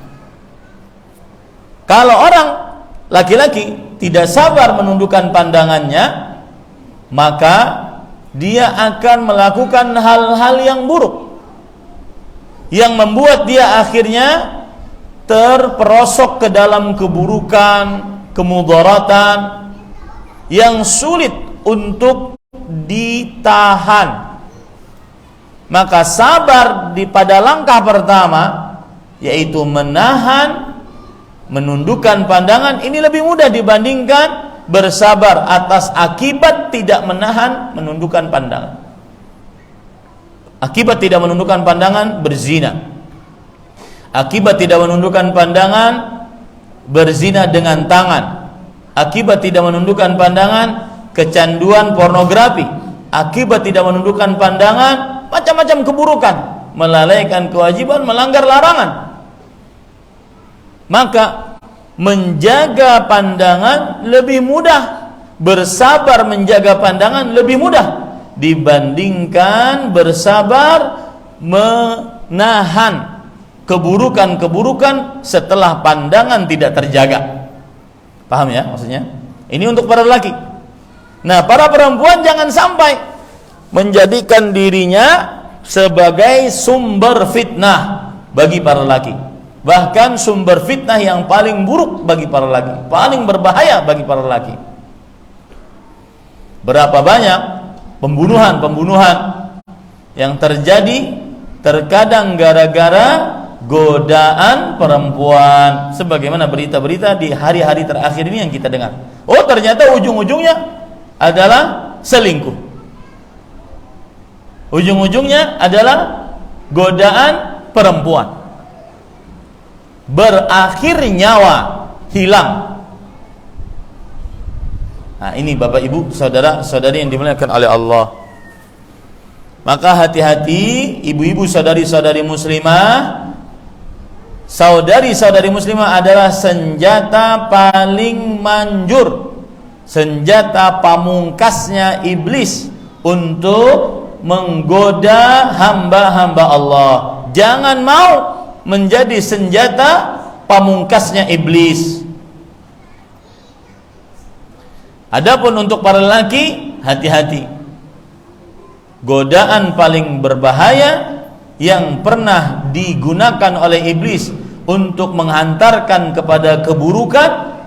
Kalau orang laki-laki tidak sabar menundukkan pandangannya, maka dia akan melakukan hal-hal yang buruk yang membuat dia akhirnya terperosok ke dalam keburukan, kemudaratan yang sulit untuk ditahan. Maka sabar pada langkah pertama, yaitu menahan, menundukkan pandangan, ini lebih mudah dibandingkan bersabar atas akibat tidak menahan, menundukkan pandangan. Akibat tidak menundukkan pandangan, berzina. Akibat tidak menundukkan pandangan, berzina dengan tangan. akibat tidak menundukkan pandangan kecanduan pornografi, akibat tidak menundukkan pandangan macam-macam keburukan, melalaikan kewajiban, melanggar larangan. Maka menjaga pandangan lebih mudah, bersabar menjaga pandangan lebih mudah dibandingkan bersabar menahan keburukan-keburukan setelah pandangan tidak terjaga. Paham ya maksudnya? Ini untuk para lelaki. Nah, para perempuan jangan sampai menjadikan dirinya sebagai sumber fitnah bagi para lelaki. Bahkan sumber fitnah yang paling buruk bagi para lelaki, paling berbahaya bagi para lelaki. Berapa banyak pembunuhan-pembunuhan yang terjadi terkadang gara-gara godaan perempuan, sebagaimana berita-berita di hari-hari terakhir ini yang kita dengar. Oh, ternyata ujung-ujungnya adalah selingkuh. Ujung-ujungnya adalah godaan perempuan. Berakhir nyawa hilang. Nah, ini Bapak Ibu, saudara-saudari yang dimuliakan oleh Allah. Maka hati-hati ibu-ibu, saudari-saudari muslimah. Saudari-saudari muslimah adalah senjata paling manjur, senjata pamungkasnya iblis untuk menggoda hamba-hamba Allah. Jangan mau menjadi senjata pamungkasnya iblis. Adapun untuk para lelaki, hati-hati. Godaan paling berbahaya yang pernah digunakan oleh iblis untuk menghantarkan kepada keburukan,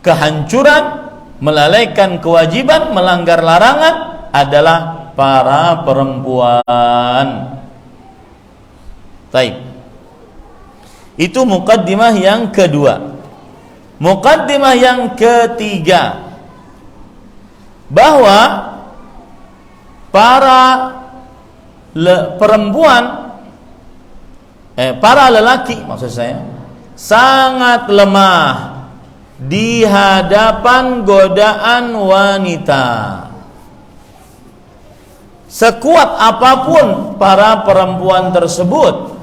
kehancuran, melalaikan kewajiban, melanggar larangan adalah para perempuan. Baik. Itu muqaddimah yang kedua. Muqaddimah yang ketiga, bahwa para perempuan, para lelaki maksud saya, sangat lemah di hadapan godaan wanita. Sekuat apapun para perempuan tersebut,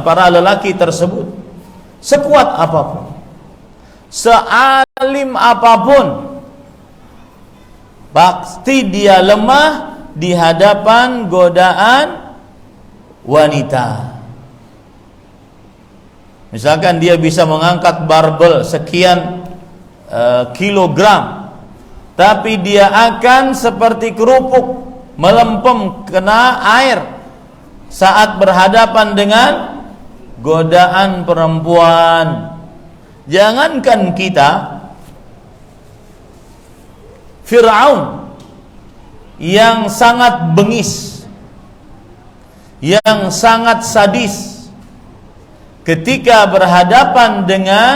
para lelaki tersebut, sekuat apapun, sealim apapun, pasti dia lemah di hadapan godaan wanita. Misalkan dia bisa mengangkat barbel sekian kilogram, tapi dia akan seperti kerupuk melempem kena air saat berhadapan dengan godaan perempuan. Jangankan kita, Fir'aun yang sangat bengis, yang sangat sadis, ketika berhadapan dengan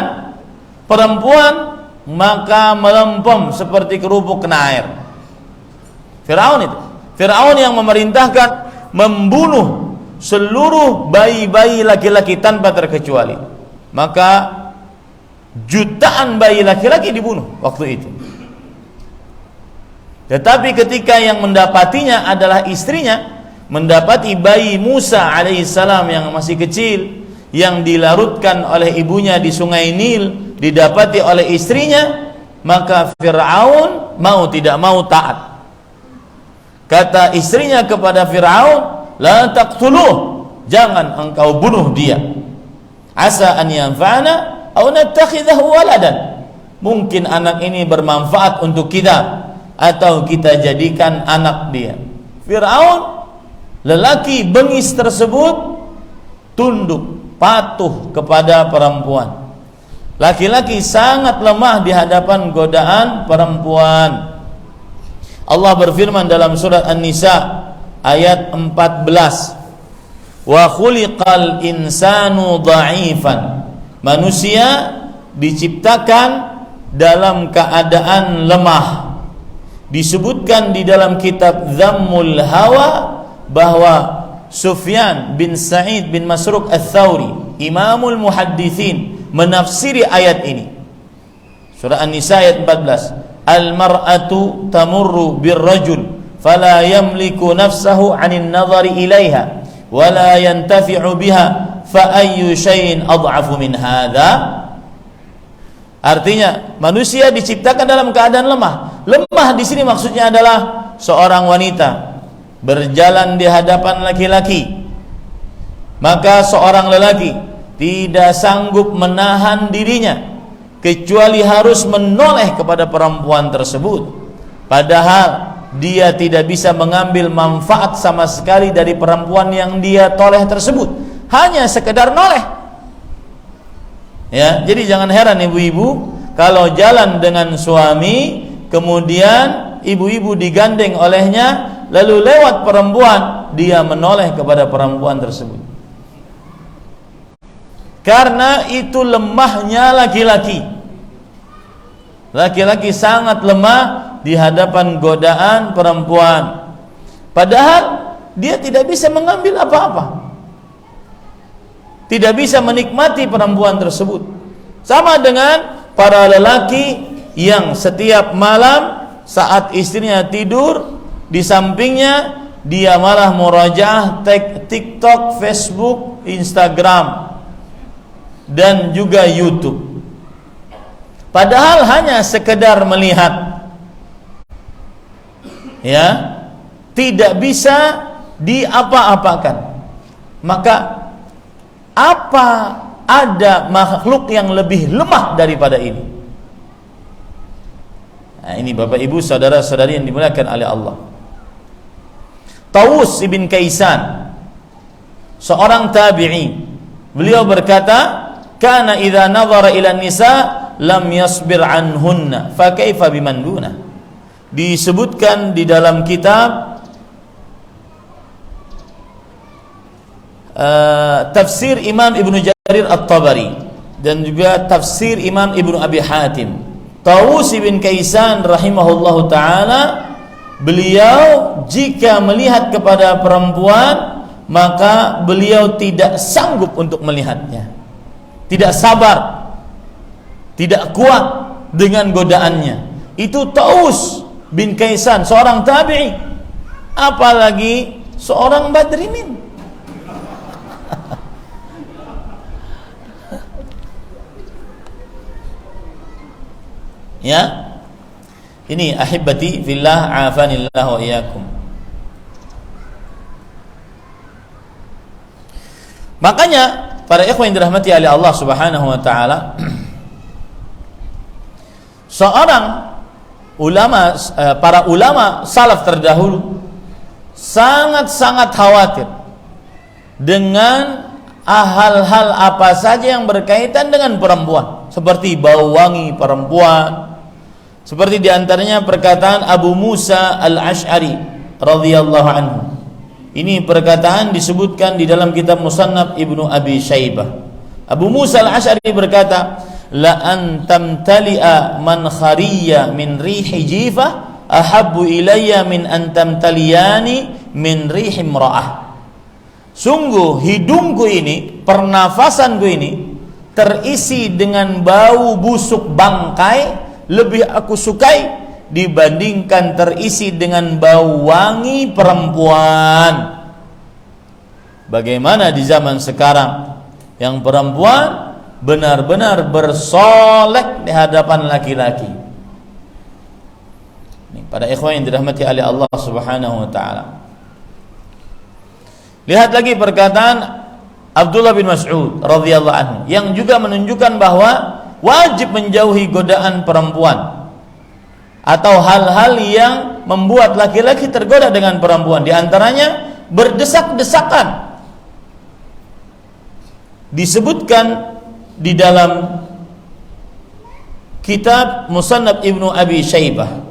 perempuan maka melempem seperti kerupuk kena air. Fir'aun itu, Fir'aun yang memerintahkan membunuh seluruh bayi-bayi laki-laki tanpa terkecuali. Maka jutaan bayi laki-laki dibunuh waktu itu. Tetapi ketika yang mendapatinya adalah istrinya, mendapati bayi Musa alaihissalam yang masih kecil, yang dilarutkan oleh ibunya di sungai Nil, didapati oleh istrinya, maka Fir'aun mau tidak mau taat. Kata istrinya kepada Fir'aun, la taqtuluh, jangan engkau bunuh dia. Asa an yanfa'ana aw nattakhidahu waladan, mungkin anak ini bermanfaat untuk kita atau kita jadikan anak dia. Fir'aun, lelaki bengis tersebut, tunduk, patuh kepada perempuan. Laki-laki sangat lemah di hadapan godaan perempuan. Allah berfirman dalam surat An-Nisa ayat 14, wa khuliqal insanu dha'ifan, manusia diciptakan dalam keadaan lemah. Disebutkan di dalam kitab Dhammul Hawa bahwa Sufyan bin Sa'id bin Masruq Ats-Tsauri, Imamul Muhadditsin, menafsiri ayat ini. Surah An-Nisa ayat 14. Al-mar'atu tamurru birrajul fala yamliku nafsahu 'anil nadhari ilaiha wa la yantafi'u biha fa ayyu syai'in adhafu min hadha. Artinya manusia diciptakan dalam keadaan lemah. Lemah di sini maksudnya adalah seorang wanita berjalan di hadapan laki-laki, maka seorang lelaki tidak sanggup menahan dirinya kecuali harus menoleh kepada perempuan tersebut, padahal dia tidak bisa mengambil manfaat sama sekali dari perempuan yang dia toleh tersebut, hanya sekedar noleh. Ya, jadi jangan heran ibu-ibu kalau jalan dengan suami, kemudian ibu-ibu digandeng olehnya, lalu lewat perempuan, dia menoleh kepada perempuan tersebut. Karena itu lemahnya laki-laki. Laki-laki sangat lemah di hadapan godaan perempuan. Padahal dia tidak bisa mengambil apa-apa, tidak bisa menikmati perempuan tersebut. Sama dengan para lelaki yang setiap malam saat istrinya tidur, di sampingnya dia malah murajaah TikTok, Facebook, Instagram, dan juga YouTube. Padahal hanya sekedar melihat, ya, tidak bisa diapa-apakan. Maka apa ada makhluk yang lebih lemah daripada ini? Nah, ini Bapak Ibu saudara-saudari yang dimuliakan oleh Allah. Tawus ibn Kaisan, seorang tabi'i, beliau berkata, kana idza nadhara ila nisa lam yasbir anhunna fa kaifa biman duna. Disebutkan di dalam kitab tafsir Imam Ibnu Jarir At-Tabari dan juga tafsir Imam Ibnu Abi Hatim. Tawus bin Kaisan rahimahullahu taala, beliau jika melihat kepada perempuan maka beliau tidak sanggup untuk melihatnya, tidak sabar, tidak kuat dengan godaannya. Itu Tawus bin Kaisan, seorang tabi'i, apalagi seorang badrimin. Ya, ini ahibati fillah, afanillah wa iyyakum. Makanya para ikhwan yang dirahmati oleh Allah Subhanahu wa taala, seorang ulama, para ulama salaf terdahulu sangat-sangat khawatir dengan hal-hal apa saja yang berkaitan dengan perempuan, seperti bau wangi perempuan. Seperti diantaranya perkataan Abu Musa Al-Ash'ari radhiyallahu anhu. Ini perkataan disebutkan di dalam kitab Musannaf Ibnu Abi Syaibah. Abu Musa Al-Ash'ari berkata, la antam tali'a man khariya min rihi jifah ahabbu ilayya min antam taliyani min rihi imra'ah. Sungguh hidungku ini, pernafasanku ini terisi dengan bau busuk bangkai, lebih aku sukai dibandingkan terisi dengan bau wangi perempuan. Bagaimana di zaman sekarang yang perempuan benar-benar bersolek di hadapan laki-laki. Ini pada ikhwan yang dirahmati oleh Allah Subhanahu wa taala. Lihat lagi perkataan Abdullah bin Mas'ud radhiyallahu anhu yang juga menunjukkan bahwa wajib menjauhi godaan perempuan atau hal-hal yang membuat laki-laki tergoda dengan perempuan. Di antaranya berdesak-desakan. Disebutkan di dalam kitab Musannaf Ibnu Abi Syaibah.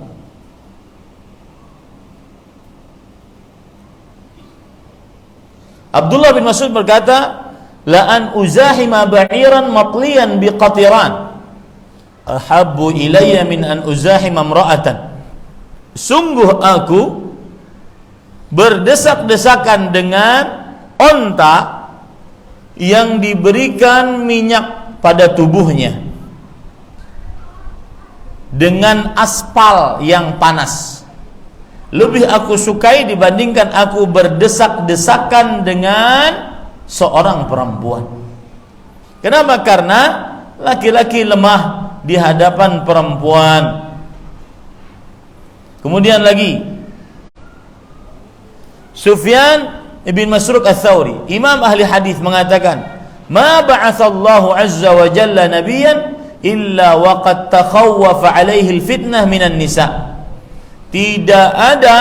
Abdullah bin Mas'ud berkata, la an uzahima ba'iran matliyan biqatiran ahabbu ilayya min an uzahima imra'atan. Sungguh aku berdesak-desakan dengan onta yang diberikan minyak pada tubuhnya. dengan aspal yang panas. Lebih aku sukai dibandingkan aku berdesak-desakan dengan seorang perempuan. Kenapa? Karena laki-laki lemah di hadapan perempuan. Kemudian lagi Sufyan ibn Masruq Ats-Tsauri, imam ahli hadis, mengatakan, "Ma ba'atsallahu 'azza wa jalla nabiyyan illa waqad takhawwafa 'alaihi al-fitnah minan nisa." Tidak ada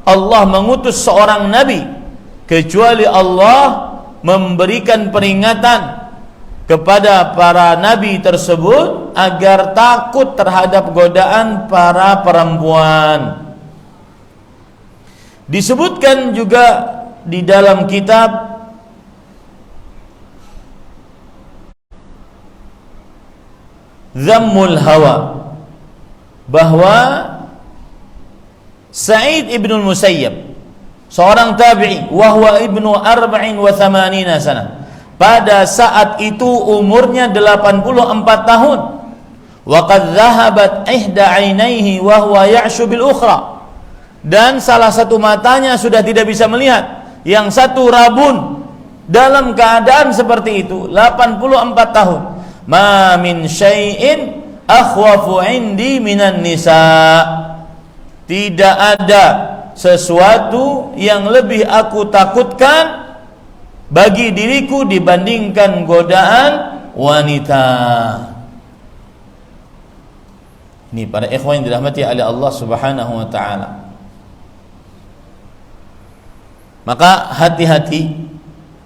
Allah mengutus seorang nabi kecuali Allah memberikan peringatan kepada para nabi tersebut agar takut terhadap godaan para perempuan. Disebutkan juga di dalam kitab Dhammul Hawa bahwa Sa'id ibn al-Musayyab, seorang tabi'i, wahwa ibnu 84 sana, pada saat itu umurnya 84 tahun, wa qad dhahabat ihda 'ainaihi wa huwa ya'shu bil ukhra, dan salah satu matanya sudah tidak bisa melihat, yang satu rabun. Dalam keadaan seperti itu 84 tahun, ma min syai'in akhwafu 'indi minan nisa, tidak ada sesuatu yang lebih aku takutkan bagi diriku dibandingkan godaan wanita. Ini para ikhwan yang dirahmati oleh Allah Subhanahu wa taala. Maka hati-hati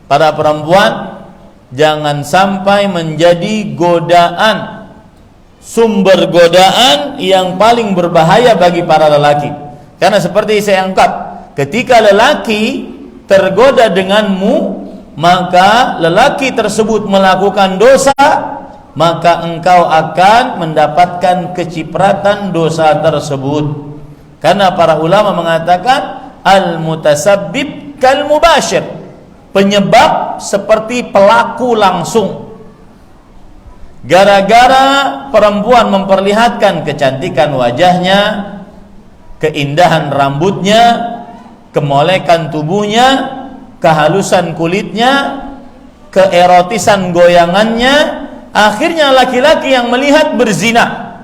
para perempuan, jangan sampai menjadi godaan, sumber godaan yang paling berbahaya bagi para lelaki. Karena seperti saya angkat, ketika lelaki tergoda denganmu, maka lelaki tersebut melakukan dosa, maka engkau akan mendapatkan kecipratan dosa tersebut. Karena para ulama mengatakan al-mutasabbib kal mubashir, penyebab seperti pelaku langsung. Gara-gara perempuan memperlihatkan kecantikan wajahnya, keindahan rambutnya, kemolekan tubuhnya, kehalusan kulitnya, keerotisan goyangannya, akhirnya laki-laki yang melihat berzina.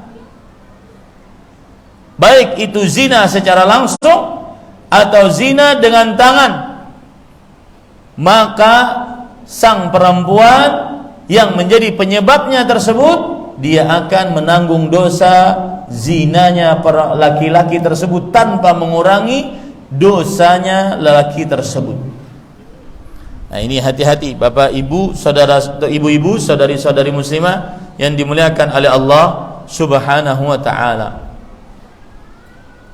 Baik itu zina secara langsung atau zina dengan tangan, maka sang perempuan yang menjadi penyebabnya tersebut, dia akan menanggung dosa zinanya para laki-laki tersebut tanpa mengurangi dosanya lelaki tersebut. Nah, ini hati-hati Bapak Ibu, saudara ibu-ibu, saudari-saudari muslimah yang dimuliakan oleh Allah Subhanahu wa taala.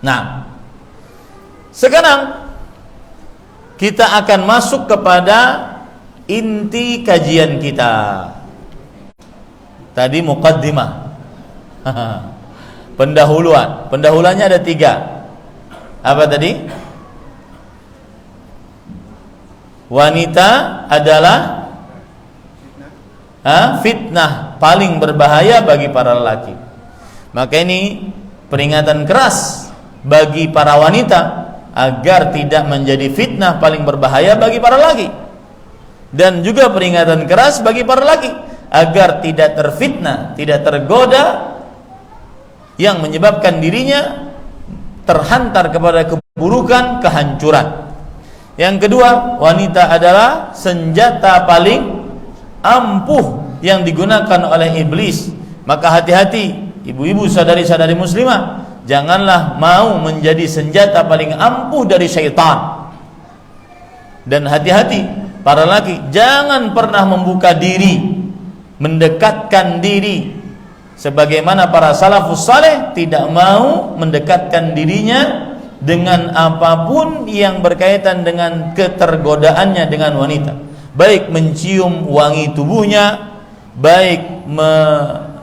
Nah, sekarang kita akan masuk kepada inti kajian kita. Tadi muqaddimah, pendahuluan. Pendahuluannya ada 3. Apa tadi? Wanita adalah fitnah paling berbahaya bagi para lelaki. Maka ini peringatan keras bagi para wanita agar tidak menjadi fitnah paling berbahaya bagi para lelaki. Dan juga peringatan keras bagi para laki agar tidak terfitnah, tidak tergoda yang menyebabkan dirinya terhantar kepada keburukan, kehancuran. Yang kedua, wanita adalah senjata paling ampuh yang digunakan oleh iblis. Maka hati-hati ibu-ibu, saudari-saudari muslimah, janganlah mau menjadi senjata paling ampuh dari syaitan. Dan hati-hati para laki, jangan pernah membuka diri, mendekatkan diri, sebagaimana para salafus saleh tidak mau mendekatkan dirinya dengan apapun yang berkaitan dengan ketergodaannya dengan wanita, baik mencium wangi tubuhnya, baik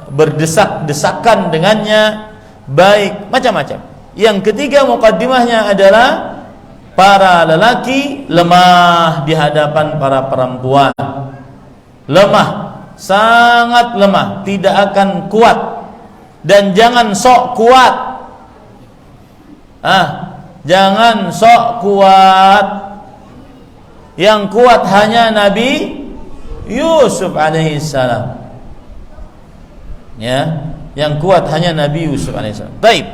berdesak-desakan dengannya, baik macam-macam. Yang ketiga muqaddimahnya adalah para lelaki lemah di hadapan para perempuan. Lemah, sangat lemah, tidak akan kuat dan jangan sok kuat. Jangan sok kuat. Yang kuat hanya Nabi Yusuf alaihissalam. Ya, yang kuat hanya Nabi Yusuf alaihissalam. Baik,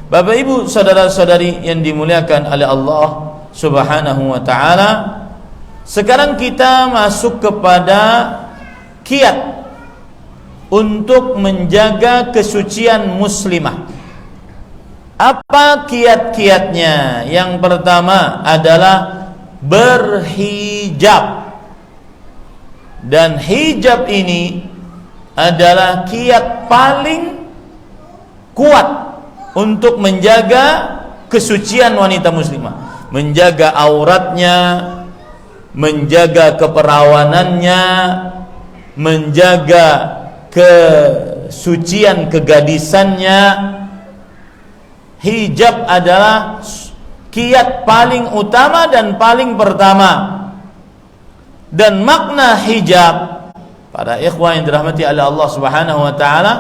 Bapak Ibu saudara-saudari yang dimuliakan oleh Allah Subhanahu wa taala, sekarang kita masuk kepada kiat untuk menjaga kesucian muslimah. Apa kiat-kiatnya? Yang pertama adalah berhijab. Dan hijab ini adalah kiat paling kuat untuk menjaga kesucian wanita muslimah, menjaga auratnya, menjaga keperawanannya, menjaga kesucian kegadisannya. Hijab adalah kiat paling utama dan paling pertama. Dan makna hijab, para ikhwah yang dirahmati oleh Allah Subhanahu wa taala,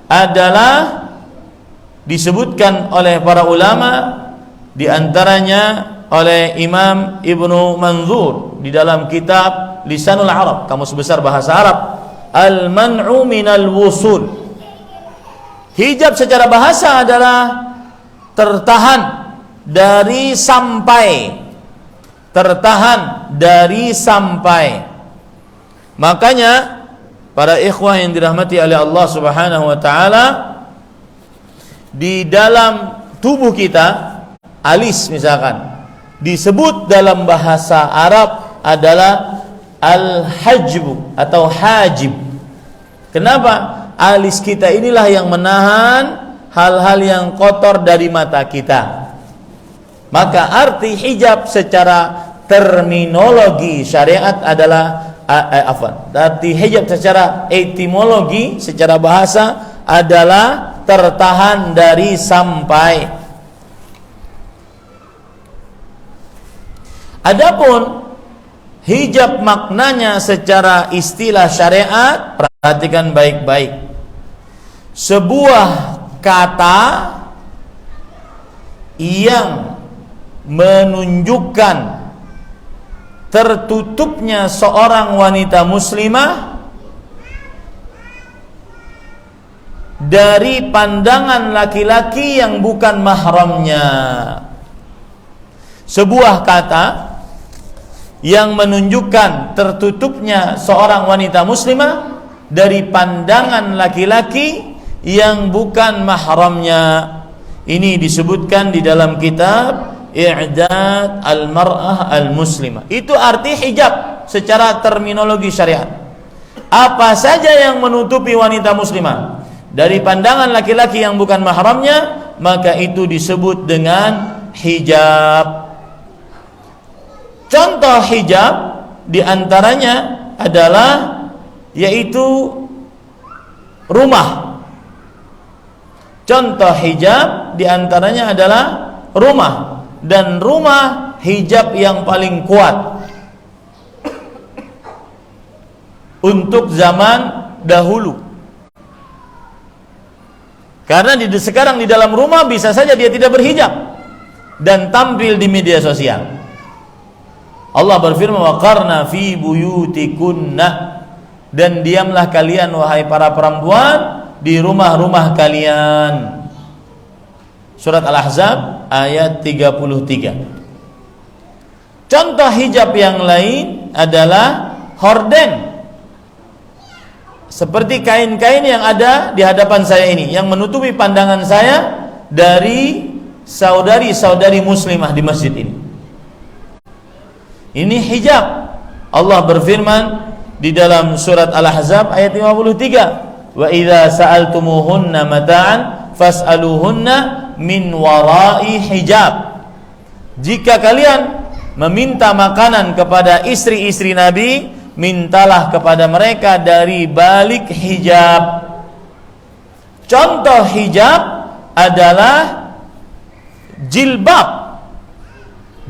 adalah disebutkan oleh para ulama, di antaranya oleh Imam Ibnu Manzur di dalam kitab Lisanul Arab, kamus besar bahasa Arab, Al-Man'u minal Wusul. Hijab secara bahasa adalah tertahan dari sampai. Tertahan dari sampai. Makanya para ikhwah yang dirahmati oleh Allah Subhanahu wa taala, di dalam tubuh kita, alis misalkan, disebut dalam bahasa Arab adalah al-hajbu atau hajib. Kenapa? Alis kita inilah yang menahan hal-hal yang kotor dari mata kita. Maka arti hijab secara terminologi syariat adalah arti hijab secara etimologi, secara bahasa adalah tertahan dari sampai. Adapun hijab maknanya secara istilah syariat, perhatikan baik-baik. Sebuah kata yang menunjukkan tertutupnya seorang wanita muslimah dari pandangan laki-laki yang bukan mahramnya. Sebuah kata yang menunjukkan tertutupnya seorang wanita muslimah dari pandangan laki-laki yang bukan mahramnya. Ini disebutkan di dalam kitab I'dad al-mar'ah al-muslimah. Itu arti hijab secara terminologi syariat. Apa saja yang menutupi wanita muslimah dari pandangan laki-laki yang bukan mahramnya, maka itu disebut dengan hijab. Contoh hijab diantaranya adalah yaitu rumah. Contoh hijab diantaranya adalah rumah. Dan rumah hijab yang paling kuat untuk zaman dahulu. Karena sekarang di dalam rumah bisa saja dia tidak berhijab dan tampil di media sosial. Allah berfirman, waqarna fi buyutikunna, dan diamlah kalian wahai para perempuan di rumah-rumah kalian. Surat Al-Ahzab ayat 33. Contoh hijab yang lain adalah horden. Seperti kain-kain yang ada di hadapan saya ini, yang menutupi pandangan saya dari saudari-saudari muslimah di masjid ini. Ini hijab. Allah berfirman di dalam surat Al-Ahzab ayat 53, wa idza sa'altumuhunna mata'an fas'aluhunna min warai hijab. Jika kalian meminta makanan kepada istri-istri Nabi, mintalah kepada mereka dari balik hijab. Contoh hijab adalah jilbab.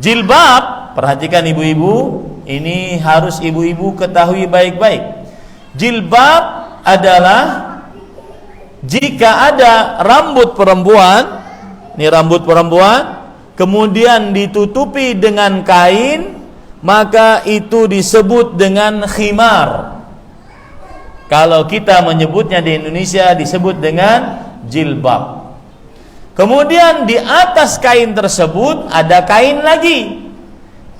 Jilbab, perhatikan ibu-ibu, ini harus ibu-ibu ketahui baik-baik. Jilbab adalah jika ada rambut perempuan, ini rambut perempuan, kemudian ditutupi dengan kain, maka itu disebut dengan khimar. Kalau kita menyebutnya di Indonesia disebut dengan jilbab. Kemudian di atas kain tersebut ada kain lagi.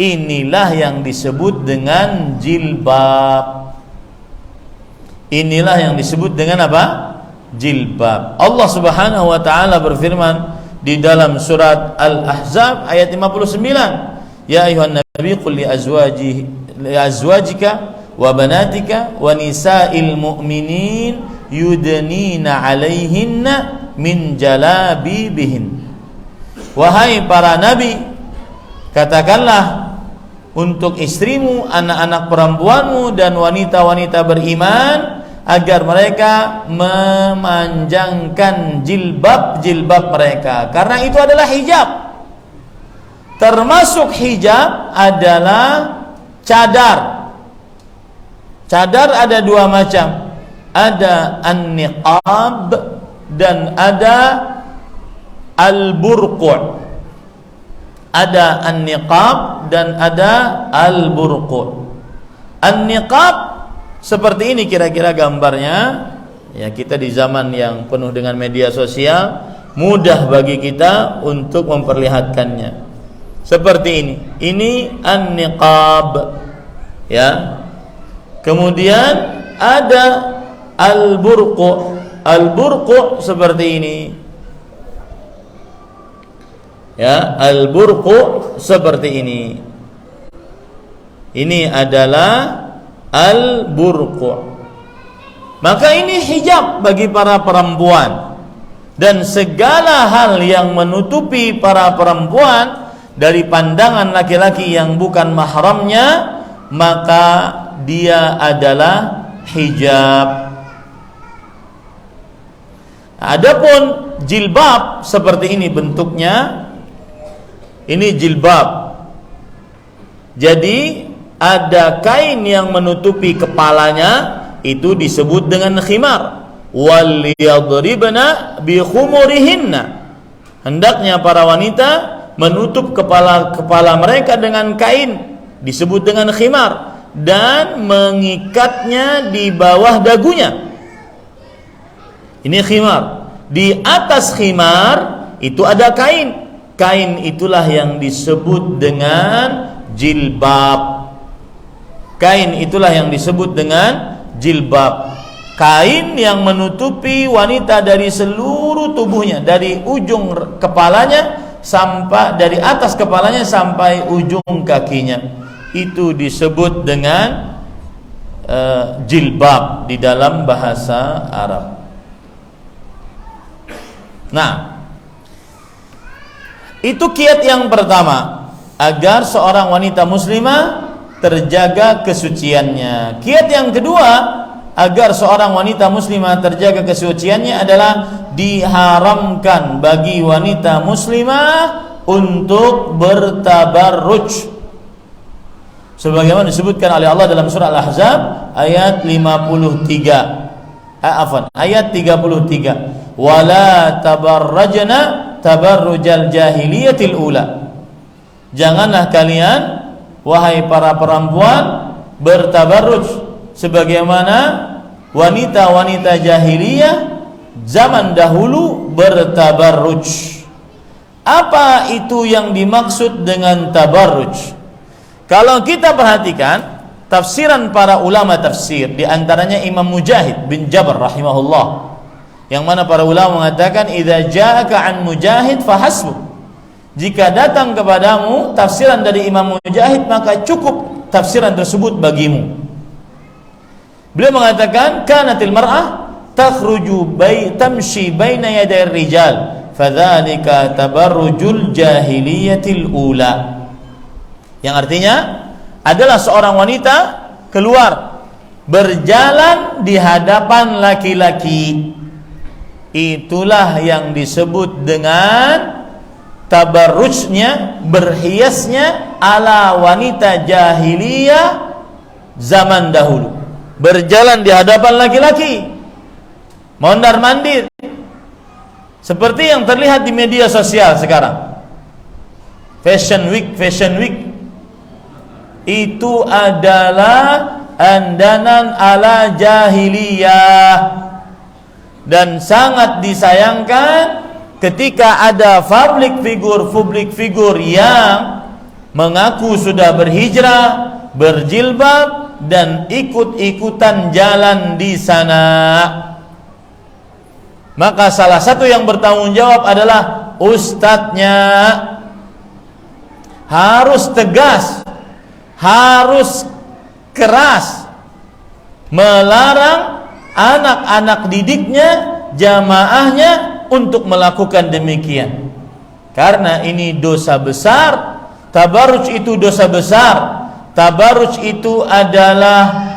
Inilah yang disebut dengan jilbab. Inilah yang disebut dengan apa? Jilbab. Allah Subhanahu wa taala berfirman di dalam surat Al-Ahzab ayat 59, ya ayuhan nabi qul li azwajika wa banatika wa nisa'il mu'minin yudnina 'alaihinna min jalabibihin. Wahai para nabi, katakanlah untuk istrimu, anak-anak perempuanmu dan wanita-wanita beriman agar mereka memanjangkan jilbab-jilbab mereka, karena itu adalah hijab. Termasuk hijab adalah cadar. Cadar ada dua macam, ada an-niqab dan ada al-burqu'. Ada an-niqab dan ada al-burqu'. An-niqab seperti ini kira-kira gambarnya. Ya, kita di zaman yang penuh dengan media sosial, mudah bagi kita untuk memperlihatkannya. Seperti ini. Ini an-niqab. Ya. Kemudian ada al-burqu'. Al-burqu' seperti ini. Ya, al-burqu' seperti ini. Ini adalah al-burqu'. Maka ini hijab bagi para perempuan. Dan segala hal yang menutupi para perempuan dari pandangan laki-laki yang bukan mahramnya, maka dia adalah hijab. Adapun jilbab seperti ini bentuknya, ini jilbab. Jadi ada kain yang menutupi kepalanya, itu disebut dengan khimar. Wal yadribna bi khumurihinna. Hendaknya para wanita menutup kepala mereka dengan kain, disebut dengan khimar, dan mengikatnya di bawah dagunya. Ini khimar. Di atas khimar itu ada kain. Kain itulah yang disebut dengan jilbab. Kain itulah yang disebut dengan jilbab. Kain yang menutupi wanita dari seluruh tubuhnya, dari ujung kepalanya sampai, dari atas kepalanya sampai ujung kakinya. Itu disebut dengan jilbab di dalam bahasa Arab. Nah, itu kiat yang pertama, agar seorang wanita muslimah terjaga kesuciannya. Kiat yang kedua, agar seorang wanita muslimah terjaga kesuciannya adalah diharamkan bagi wanita muslimah untuk bertabarruj. Sebagaimana disebutkan oleh Allah dalam surah Al-Ahzab ayat 33. Wala tabarrajna tabarrujal jahiliyatil ula. Janganlah kalian, wahai para perempuan, bertabarruj sebagaimana wanita-wanita jahiliyah zaman dahulu bertabarruj. Apa itu yang dimaksud dengan tabarruj? Kalau kita perhatikan tafsiran para ulama tafsir, di antaranya Imam Mujahid bin Jabr rahimahullah, yang mana para ulama mengatakan idza ja'aka an Mujahid fahasbu. Jika datang kepadamu tafsiran dari Imam Mujahid, maka cukup tafsiran tersebut bagimu. Beliau mengatakan kanatil mar'ah takhruju tamshi baina yaday rijal fadzalika tabarrujul jahiliyatil ula. Yang artinya adalah seorang wanita keluar berjalan di hadapan laki-laki. Itulah yang disebut dengan tabarrujnya, berhiasnya ala wanita jahiliyah zaman dahulu. Berjalan di hadapan laki-laki. mondar-mandir seperti yang terlihat di media sosial sekarang. Fashion week itu adalah andanan ala jahiliyah, dan sangat disayangkan ketika ada public figure yang mengaku sudah berhijrah, berjilbab, dan ikut-ikutan jalan di sana. Maka salah satu yang bertanggung jawab adalah ustadznya. Harus tegas, harus keras melarang anak-anak didiknya, jamaahnya untuk melakukan demikian. Karena ini dosa besar. Tabarruj itu dosa besar. Tabarruj itu adalah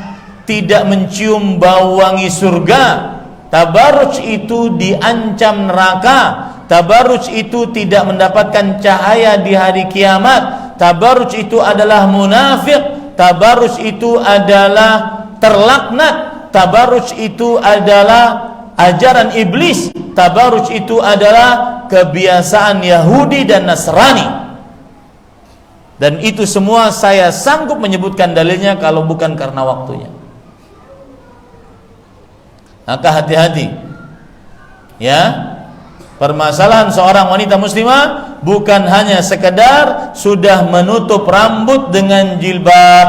tidak mencium bau wangi surga. Tabarruj itu diancam neraka. Tabarruj itu tidak mendapatkan cahaya di hari kiamat. Tabarruj itu adalah munafik. Tabarruj itu adalah terlaknat. Tabarruj itu adalah ajaran iblis. Tabarruj itu adalah kebiasaan Yahudi dan Nasrani. Dan itu semua saya sanggup menyebutkan dalilnya kalau bukan karena waktunya. Maka hati-hati, ya. Permasalahan seorang wanita muslimah bukan hanya sekedar sudah menutup rambut dengan jilbab,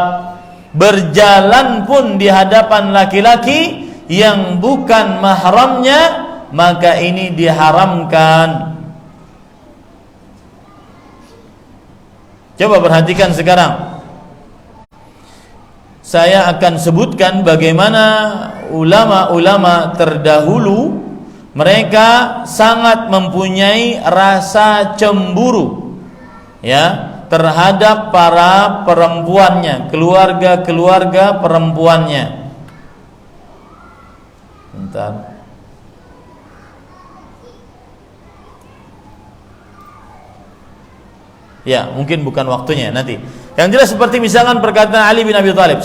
berjalan pun di hadapan laki-laki yang bukan mahramnya, maka ini diharamkan. Coba perhatikan sekarang. Saya akan sebutkan bagaimana ulama-ulama terdahulu mereka sangat mempunyai rasa cemburu, ya, terhadap para perempuannya, keluarga-keluarga perempuannya. Bentar. Ya, mungkin bukan waktunya nanti. Yang jelas seperti misalkan perkataan Ali bin Abi Thalib,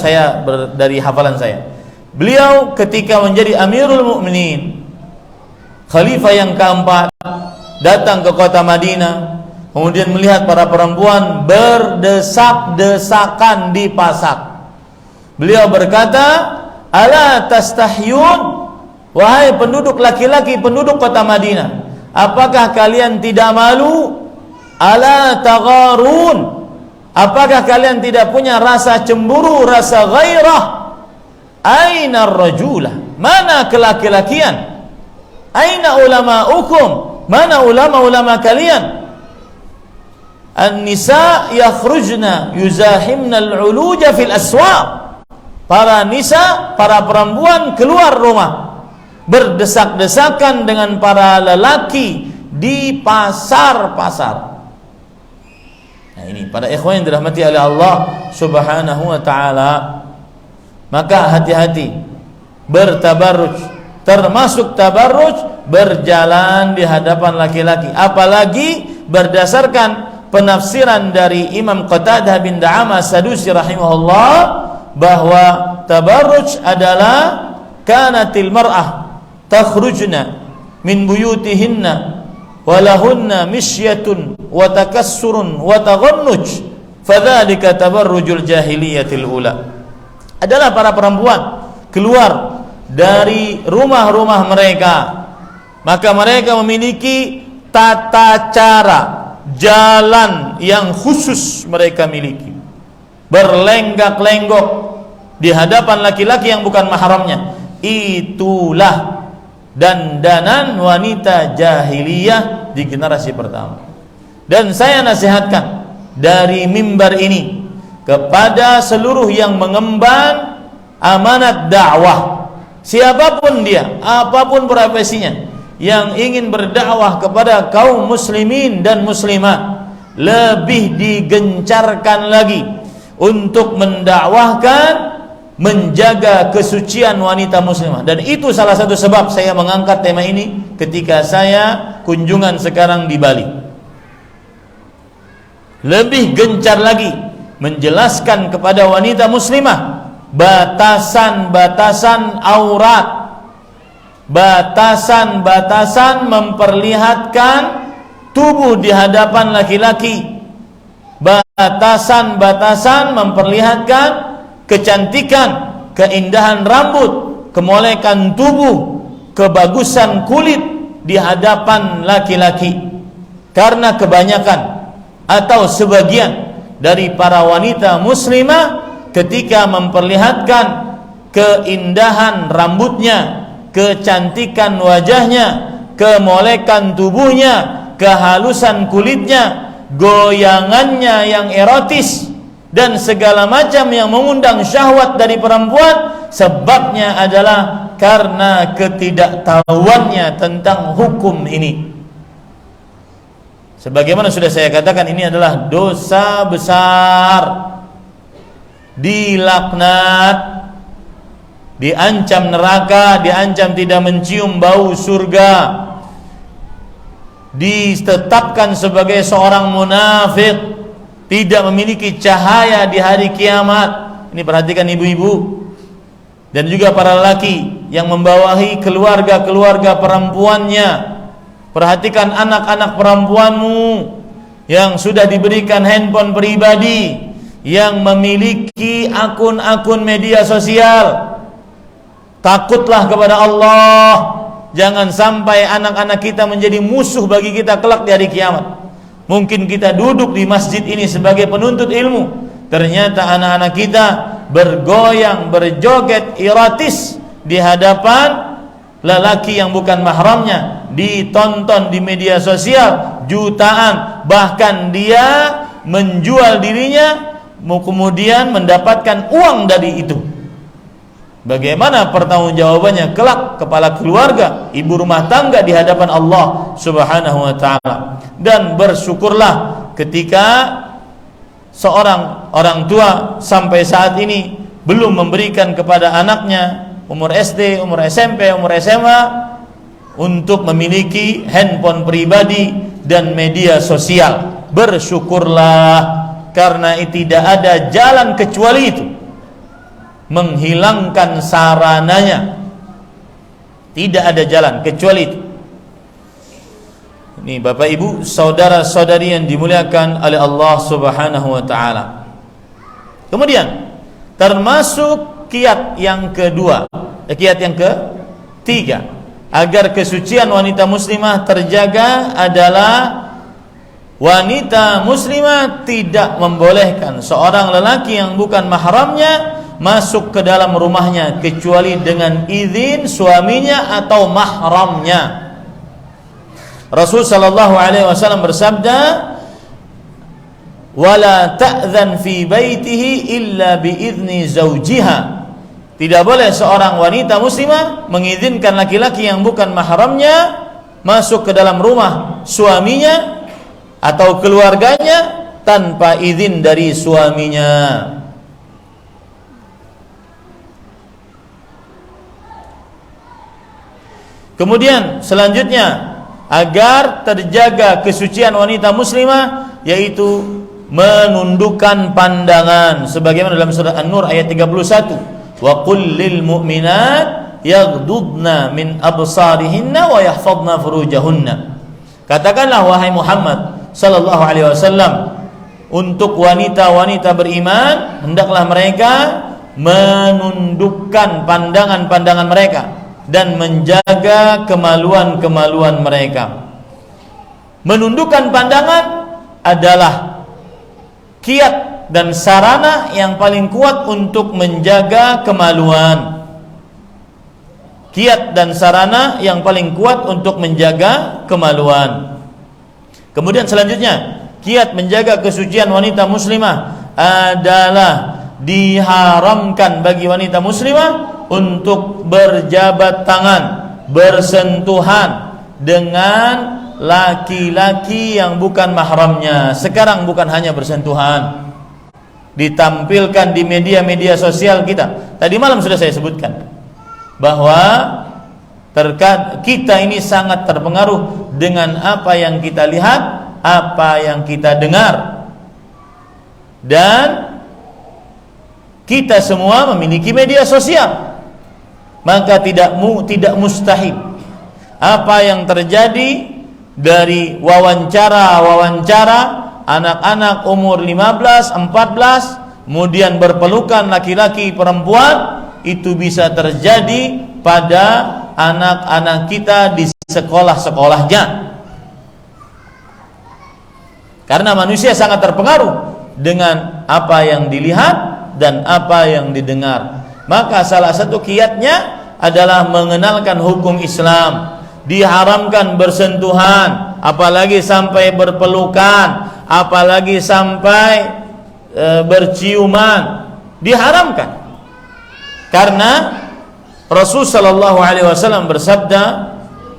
dari hafalan saya. Beliau ketika menjadi Amirul Mukminin, khalifah yang keempat, datang ke kota Madinah, kemudian melihat para perempuan berdesak-desakan di pasar. Beliau berkata, "Ala tastahyun, wahai penduduk laki-laki penduduk kota Madinah, apakah kalian tidak malu? Ala tagharun, apakah kalian tidak punya rasa cemburu, rasa ghairah? Aina ar-rajulah, mana kelaki-lakian? Aina ulama'ukum, mana ulama-ulama kalian? An-nisa yakhrujna yuzahimna al-uluja fil aswaq." Para nisa, para perempuan keluar rumah berdesak-desakan dengan para lelaki di pasar-pasar. Nah, ini para ikhwan yang dirahmati oleh Allah Subhanahu wa taala. Maka hati-hati bertabarruj, termasuk tabarruj berjalan di hadapan laki-laki, apalagi berdasarkan penafsiran dari Imam Qatadah bin Da'amah Sadusi rahimahullah bahwa tabarruj adalah kanatil mar'ah takhrujna min buyutihinna walahunna misyatun wa takassurun wa taghannuj fadzalika tabarrujul jahiliyatil ula. Adalah para perempuan keluar dari rumah-rumah mereka, maka mereka memiliki tata cara, jalan yang khusus mereka miliki, berlenggak-lenggok di hadapan laki-laki yang bukan mahramnya. Itulah dandanan wanita jahiliyah di generasi pertama. Dan saya nasihatkan dari mimbar ini kepada seluruh yang mengemban amanat dakwah, siapapun dia, apapun profesinya, yang ingin berdakwah kepada kaum muslimin dan muslimat, lebih digencarkan lagi untuk mendakwahkan, menjaga kesucian wanita muslimah. Dan itu salah satu sebab saya mengangkat tema ini ketika saya kunjungan sekarang di Bali. Lebih gencar lagi menjelaskan kepada wanita muslimah batasan-batasan aurat, batasan-batasan memperlihatkan tubuh di hadapan laki-laki, batasan-batasan memperlihatkan kecantikan, keindahan rambut, kemolekan tubuh, kebagusan kulit di hadapan laki-laki. Karena kebanyakan atau sebagian dari para wanita muslimah ketika memperlihatkan keindahan rambutnya, kecantikan wajahnya, kemolekan tubuhnya, kehalusan kulitnya, goyangannya yang erotis dan segala macam yang mengundang syahwat dari perempuan, sebabnya adalah karena ketidaktahuannya tentang hukum ini. Sebagaimana sudah saya katakan, ini adalah dosa besar, dilaknat, diancam neraka, diancam tidak mencium bau surga, ditetapkan sebagai seorang munafik, tidak memiliki cahaya di hari kiamat. Ini perhatikan ibu-ibu dan juga para lelaki yang membawahi keluarga-keluarga perempuannya. Perhatikan anak-anak perempuanmu yang sudah diberikan handphone pribadi, yang memiliki akun-akun media sosial. Takutlah kepada Allah. Jangan sampai anak-anak kita menjadi musuh bagi kita kelak di hari kiamat. Mungkin kita duduk di masjid ini sebagai penuntut ilmu, ternyata anak-anak kita bergoyang, berjoget erotis di hadapan lelaki yang bukan mahramnya, ditonton di media sosial jutaan, bahkan dia menjual dirinya kemudian mendapatkan uang dari itu. Bagaimana pertanggungjawabannya kelak kepala keluarga, ibu rumah tangga di hadapan Allah Subhanahu wa taala? Dan bersyukurlah ketika seorang orang tua sampai saat ini belum memberikan kepada anaknya umur SD, umur SMP, umur SMA untuk memiliki handphone pribadi dan media sosial. Bersyukurlah, karena tidak ada jalan kecuali itu, menghilangkan sarananya. Tidak ada jalan kecuali itu. Ini Bapak Ibu, saudara-saudari yang dimuliakan oleh Allah Subhanahu wa taala. Kemudian termasuk kiat yang kedua, kiat yang ketiga agar kesucian wanita muslimah terjaga adalah wanita muslimah tidak membolehkan seorang lelaki yang bukan mahramnya masuk ke dalam rumahnya kecuali dengan izin suaminya atau mahramnya. Rasul sallallahu alaihi wasallam bersabda, "Wala ta'zan fi baitihi illa bi idzni zawjiha." Tidak boleh seorang wanita muslimah mengizinkan laki-laki yang bukan mahramnya masuk ke dalam rumah suaminya atau keluarganya tanpa izin dari suaminya. Kemudian selanjutnya, agar terjaga kesucian wanita muslimah, yaitu menundukkan pandangan, sebagaimana dalam surah An-Nur ayat 31, wa qul lil mu'minat yaghdudna min absarihinna wa yahfadna furujahunna. Katakanlah wahai Muhammad sallallahu alaihi wasallam untuk wanita-wanita beriman, hendaklah mereka menundukkan pandangan-pandangan mereka dan menjaga kemaluan-kemaluan mereka. Menundukkan pandangan adalah kiat dan sarana yang paling kuat untuk menjaga kemaluan. Kiat dan sarana yang paling kuat untuk menjaga kemaluan. Kemudian selanjutnya, kiat menjaga kesucian wanita muslimah adalah diharamkan bagi wanita muslimah untuk berjabat tangan, bersentuhan dengan laki-laki yang bukan mahramnya. Sekarang bukan hanya bersentuhan, ditampilkan di media-media sosial kita. Tadi malam sudah saya sebutkan bahwa kita ini sangat terpengaruh dengan apa yang kita lihat, apa yang kita dengar. Dan kita semua memiliki media sosial. maka tidak mustahil apa yang terjadi dari wawancara anak-anak umur 15, 14 kemudian berpelukan laki-laki perempuan, itu bisa terjadi pada anak-anak kita di sekolah-sekolahnya. Karena manusia sangat terpengaruh dengan apa yang dilihat dan apa yang didengar. Maka salah satu kiatnya adalah mengenalkan hukum Islam. Diharamkan bersentuhan, apalagi sampai berpelukan, apalagi sampai berciuman, diharamkan. Karena Rasul sallallahu alaihi wasallam bersabda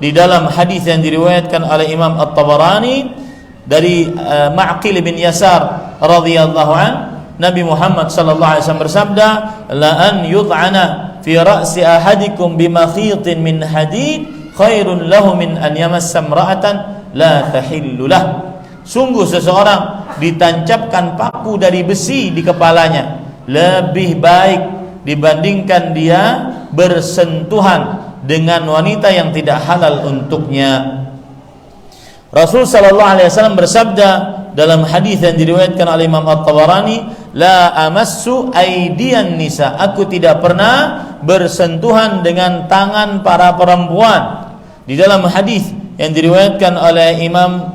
di dalam hadis yang diriwayatkan oleh Imam At-Tabarani dari Ma'qil bin Yasar radhiyallahu an, Nabi Muhammad sallallahu alaihi wasallam bersabda, la an yud'ana fi ra'si ahadikum bimakhitin min hadid khairun lahu min an yamassa imra'atan la tahillu lah. Sungguh seseorang ditancapkan paku dari besi di kepalanya lebih baik dibandingkan dia bersentuhan dengan wanita yang tidak halal untuknya. Rasul sallallahu alaihi wasallam bersabda dalam hadis yang diriwayatkan oleh Imam At-Tabarani, la amassu aidian nisa, aku tidak pernah bersentuhan dengan tangan para perempuan. Di dalam hadis yang diriwayatkan oleh Imam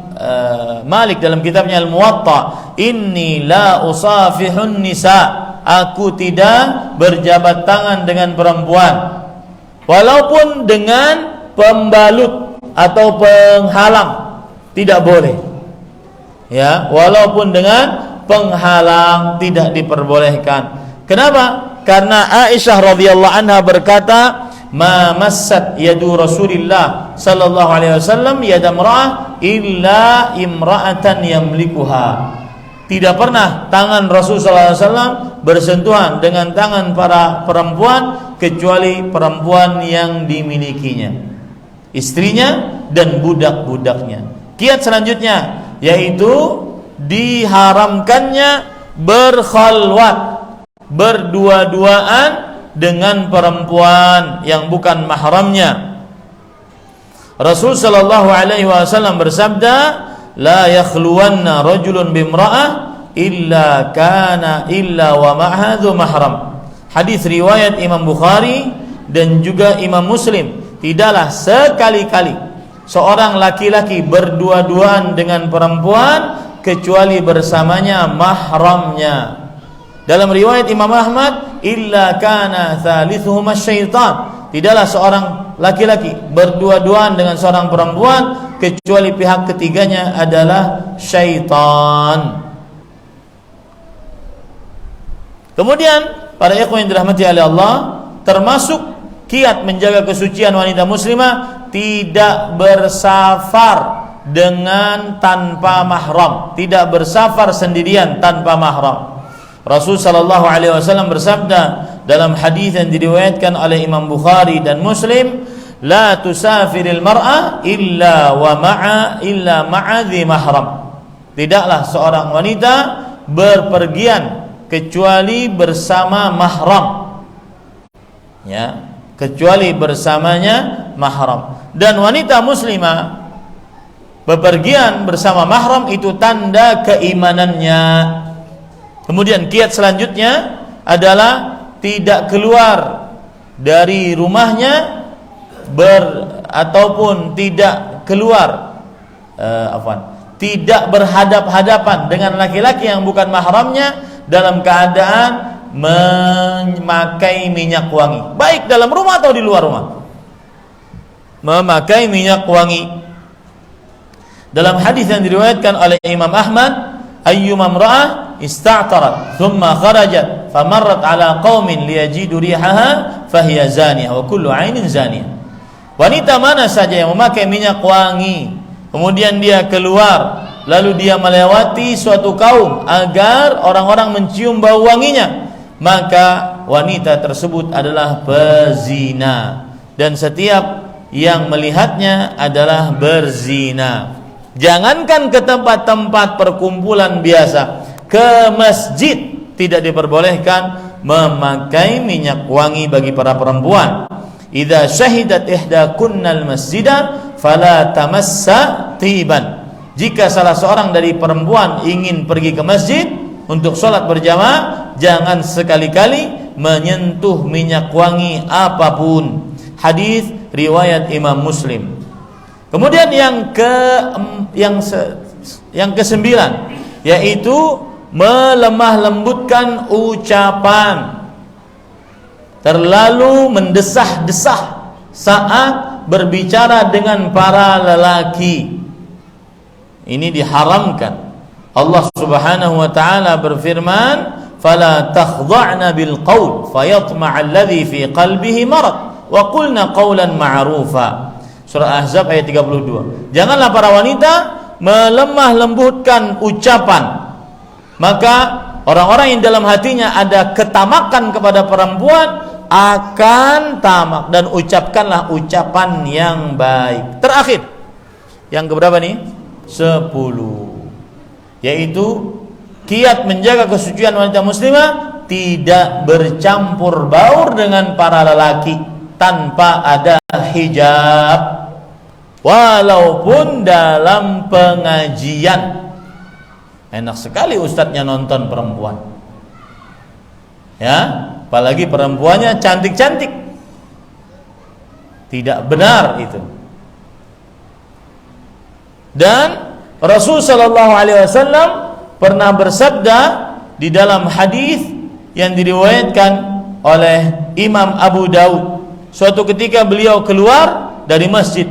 Malik dalam kitabnya Al-Muwatta, inni la usafihun nisa, aku tidak berjabat tangan dengan perempuan walaupun dengan pembalut atau penghalang, tidak boleh. Ya, walaupun dengan penghalang tidak diperbolehkan. Kenapa? Karena Aisyah radhiyallahu anha berkata, ma massat yadu Rasulillah sallallahu alaihi wasallam yada imra'ah illa imra'atan yamlikuha. Tidak pernah tangan Rasul sallallahu alaihi wasallam bersentuhan dengan tangan para perempuan kecuali perempuan yang dimilikinya, istrinya dan budak-budaknya. Kiat selanjutnya yaitu diharamkannya berkhalwat, berdua-duaan dengan perempuan yang bukan mahramnya. Rasul sallallahu alaihi wasallam bersabda, la yakhluwanna rajulun bimra'ah illa kana illa wa ma'ha dzu mahram. Hadis riwayat Imam Bukhari dan juga Imam Muslim. Tidaklah sekali-kali seorang laki-laki berdua-duaan dengan perempuan kecuali bersamanya mahramnya. Dalam riwayat Imam Ahmad, illa kana thalithuhuma syaitan, tidaklah seorang laki-laki berdua-duaan dengan seorang perempuan kecuali pihak ketiganya adalah syaitan. Kemudian para ikhwan yang dirahmati oleh Allah, termasuk kiat menjaga kesucian wanita muslimah, tidak bersafar dengan tanpa mahram, tidak bersafar sendirian tanpa mahram. Rasul sallallahu alaihi wasallam bersabda dalam hadis yang diriwayatkan oleh Imam Bukhari dan Muslim, la tusafiril mar'ah illa ma'a dzi mahram. Tidaklah seorang wanita berpergian kecuali bersama mahram. Ya, kecuali bersamanya mahram. Dan wanita muslimah bepergian bersama mahram itu tanda keimanannya. Kemudian kiat selanjutnya adalah tidak keluar dari rumahnya ataupun tidak keluar tidak berhadap-hadapan dengan laki-laki yang bukan mahramnya dalam keadaan memakai minyak wangi, baik dalam rumah atau di luar rumah. Memakai minyak wangi. Dalam hadis yang diriwayatkan oleh Imam Ahmad, ayyuma imra'ah ista'tarat thumma kharajat famarrat ala qaumin liyajidu rihaha fahiya zaniyah wa kullu 'ainin zaniyah. Wanita mana saja yang memakai minyak wangi kemudian dia keluar lalu dia melewati suatu kaum agar orang-orang mencium bau wanginya, maka wanita tersebut adalah pezina dan setiap yang melihatnya adalah berzina. Jangankan ke tempat-tempat perkumpulan biasa, ke masjid tidak diperbolehkan memakai minyak wangi bagi para perempuan. idza syahidat ihdakunnal masjida fala tamassa tiban. Jika salah seorang dari perempuan ingin pergi ke masjid untuk sholat berjamaah, jangan sekali-kali menyentuh minyak wangi apapun. Hadis riwayat Imam Muslim. Kemudian yang kesembilan, yaitu melemah lembutkan ucapan, terlalu mendesah-desah saat berbicara dengan para lelaki. Ini diharamkan. Allah Subhanahu wa taala berfirman, "Fala takhdha'na bil qaul fayatma'a alladhi fi qalbihi marad wa qulna qawlan ma'rufa." Surah Ahzab ayat 32. Janganlah para wanita melemah lembutkan ucapan. Maka orang-orang yang dalam hatinya ada ketamakan kepada perempuan akan tamak, dan ucapkanlah ucapan yang baik. Terakhir, yang keberapa nih? 10. Yaitu kiat menjaga kesucian wanita muslimah, tidak bercampur baur dengan para lelaki tanpa ada hijab, walaupun dalam pengajian. Enak sekali ustadznya nonton perempuan, ya, apalagi perempuannya cantik-cantik. Tidak benar itu. Dan Rasul sallallahu alaihi wasallam pernah bersabda di dalam hadis yang diriwayatkan oleh Imam Abu Daud. Suatu ketika beliau keluar dari masjid.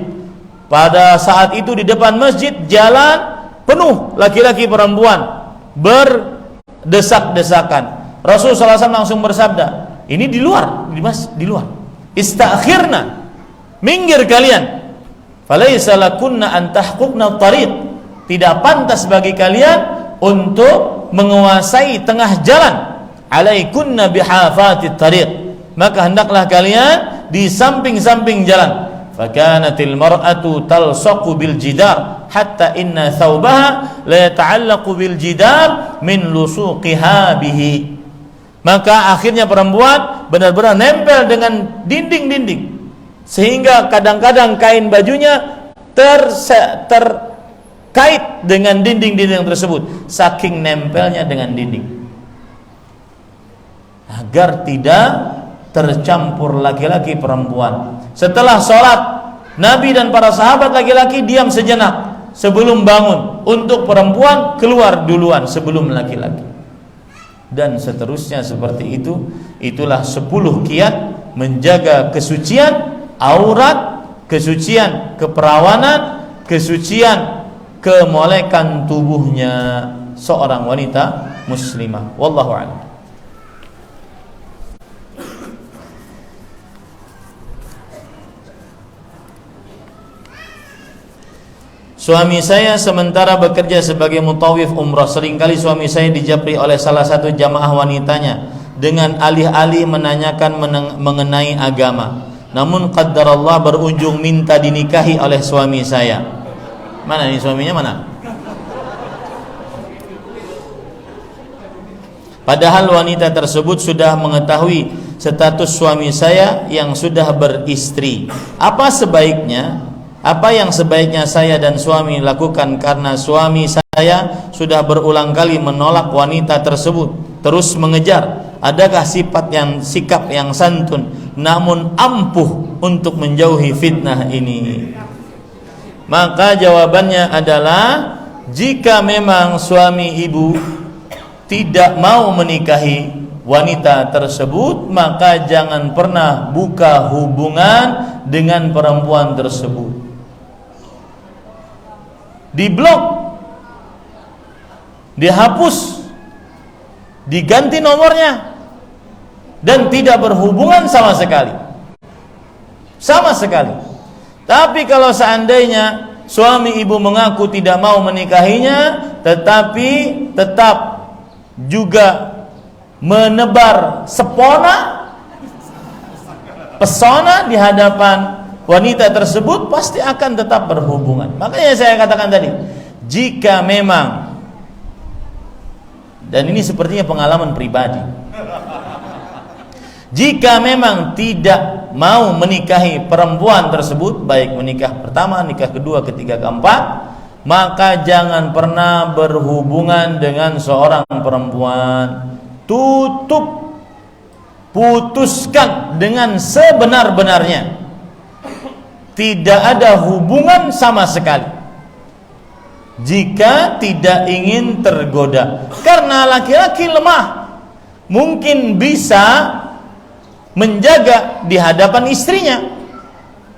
Pada saat itu di depan masjid jalan penuh laki-laki perempuan berdesak-desakan. Rasul sallallahu alaihi wasallam langsung bersabda, ini di luar, di luar. Istakhirna, minggir kalian. Falaisa lakunna an tahquqna at-tariq. Tidak pantas bagi kalian untuk menguasai tengah jalan. Alaikunna bihafatit tariq. Maka hendaklah kalian di samping-samping jalan. Fakanatil mar'atu talsaqu bil jidar hatta inna thawbaha la yata'allaqu bil jidar min lusuqiha bihi. Maka akhirnya perempuan benar-benar nempel dengan dinding-dinding, sehingga kadang-kadang kain bajunya terkait dengan dinding-dinding tersebut, saking nempelnya dengan dinding, agar tidak tercampur laki-laki perempuan. Setelah sholat, Nabi dan para sahabat laki-laki diam sejenak sebelum bangun, untuk perempuan keluar duluan sebelum laki-laki, dan seterusnya seperti itu. Itulah 10 kiat menjaga kesucian aurat, kesucian keperawanan, kesucian kemolekan tubuhnya seorang wanita muslimah. Wallahu a'lam. Suami saya sementara bekerja sebagai mutawif umrah. Seringkali suami saya dijapri oleh salah satu jamaah wanitanya dengan alih-alih menanyakan mengenai agama. Namun qaddarallah berujung minta dinikahi oleh suami saya. Mana nih suaminya, mana? Padahal wanita tersebut sudah mengetahui status suami saya yang sudah beristri. Apa yang sebaiknya saya dan suami lakukan, karena suami saya sudah berulang kali menolak wanita tersebut, terus mengejar. Adakah sikap yang santun namun ampuh untuk menjauhi fitnah ini? Maka jawabannya adalah, jika memang suami ibu tidak mau menikahi wanita tersebut, maka jangan pernah buka hubungan dengan perempuan tersebut. Diblok, dihapus, diganti nomornya, dan tidak berhubungan sama sekali. Tapi kalau seandainya suami ibu mengaku tidak mau menikahinya, tetapi tetap juga menebar pesona di hadapan wanita tersebut, pasti akan tetap berhubungan. Makanya saya katakan tadi, jika memang, dan ini sepertinya pengalaman pribadi, Jika memang tidak mau menikahi perempuan tersebut, baik menikah pertama, nikah kedua, ketiga, keempat, maka jangan pernah berhubungan dengan seorang perempuan. Tutup, putuskan dengan sebenar-benarnya. Tidak ada hubungan sama sekali jika tidak ingin tergoda. Karena laki-laki lemah, mungkin bisa menjaga di hadapan istrinya,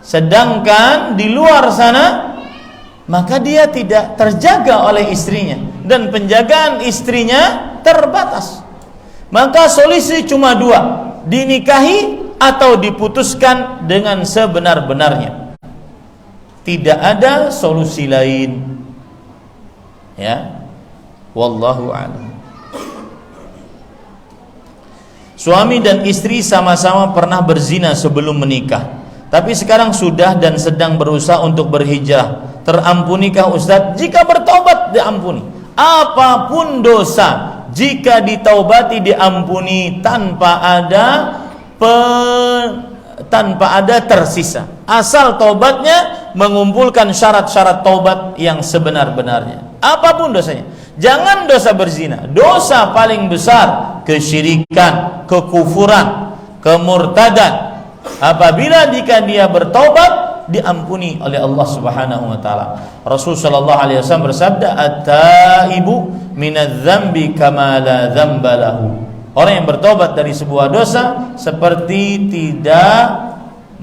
sedangkan di luar sana maka dia tidak terjaga oleh istrinya dan penjagaan istrinya terbatas. Maka solusi cuma dua, dinikahi atau diputuskan dengan sebenar-benarnya. Tidak ada solusi lain. Ya, wallahu a'lam. Suami dan istri sama-sama pernah berzina sebelum menikah, tapi sekarang sudah dan sedang berusaha untuk berhijrah. Terampunikah Ustadz? Jika bertobat diampuni. Apapun dosa, jika ditaubati diampuni tanpa ada tersisa. Asal taubatnya mengumpulkan syarat-syarat taubat yang sebenar-benarnya. Apapun dosanya. Jangan dosa berzina. Dosa paling besar kesyirikan, kekufuran, kemurtadan. Apabila jika dia bertaubat diampuni oleh Allah Subhanahu wa taala. Rasul sallallahu alaihi wasallam bersabda, "At-taibu minadz-dzambi kama la dzamba lahu." Orang yang bertobat dari sebuah dosa seperti tidak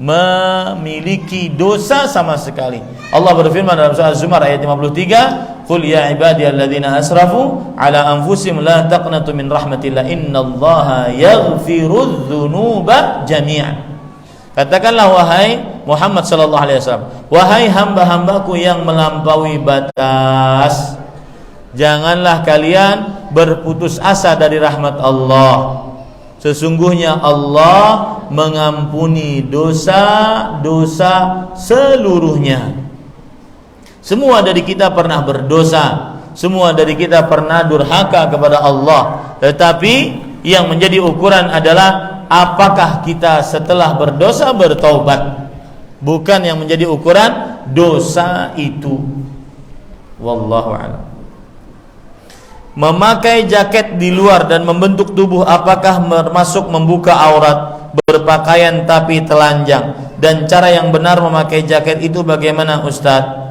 memiliki dosa sama sekali. Allah berfirman dalam surah Az-Zumar ayat 53, "Qul ya ibadiyalladzina asrafu ala anfusihim la taqnatu min rahmatillah innallaha yaghfirudz dzunuba jami'an." Katakanlah wahai Muhammad sallallahu alaihi wasallam, wahai hamba-hambaku yang melampaui batas, janganlah kalian berputus asa dari rahmat Allah. Sesungguhnya Allah mengampuni dosa-dosa seluruhnya. Semua dari kita pernah berdosa, semua dari kita pernah durhaka kepada Allah. Tetapi yang menjadi ukuran adalah apakah kita setelah berdosa bertaubat, bukan yang menjadi ukuran dosa itu. Wallahu a'lam. Memakai jaket di luar dan membentuk tubuh apakah termasuk membuka aurat? Berpakaian tapi telanjang, dan cara yang benar memakai jaket itu bagaimana Ustadz?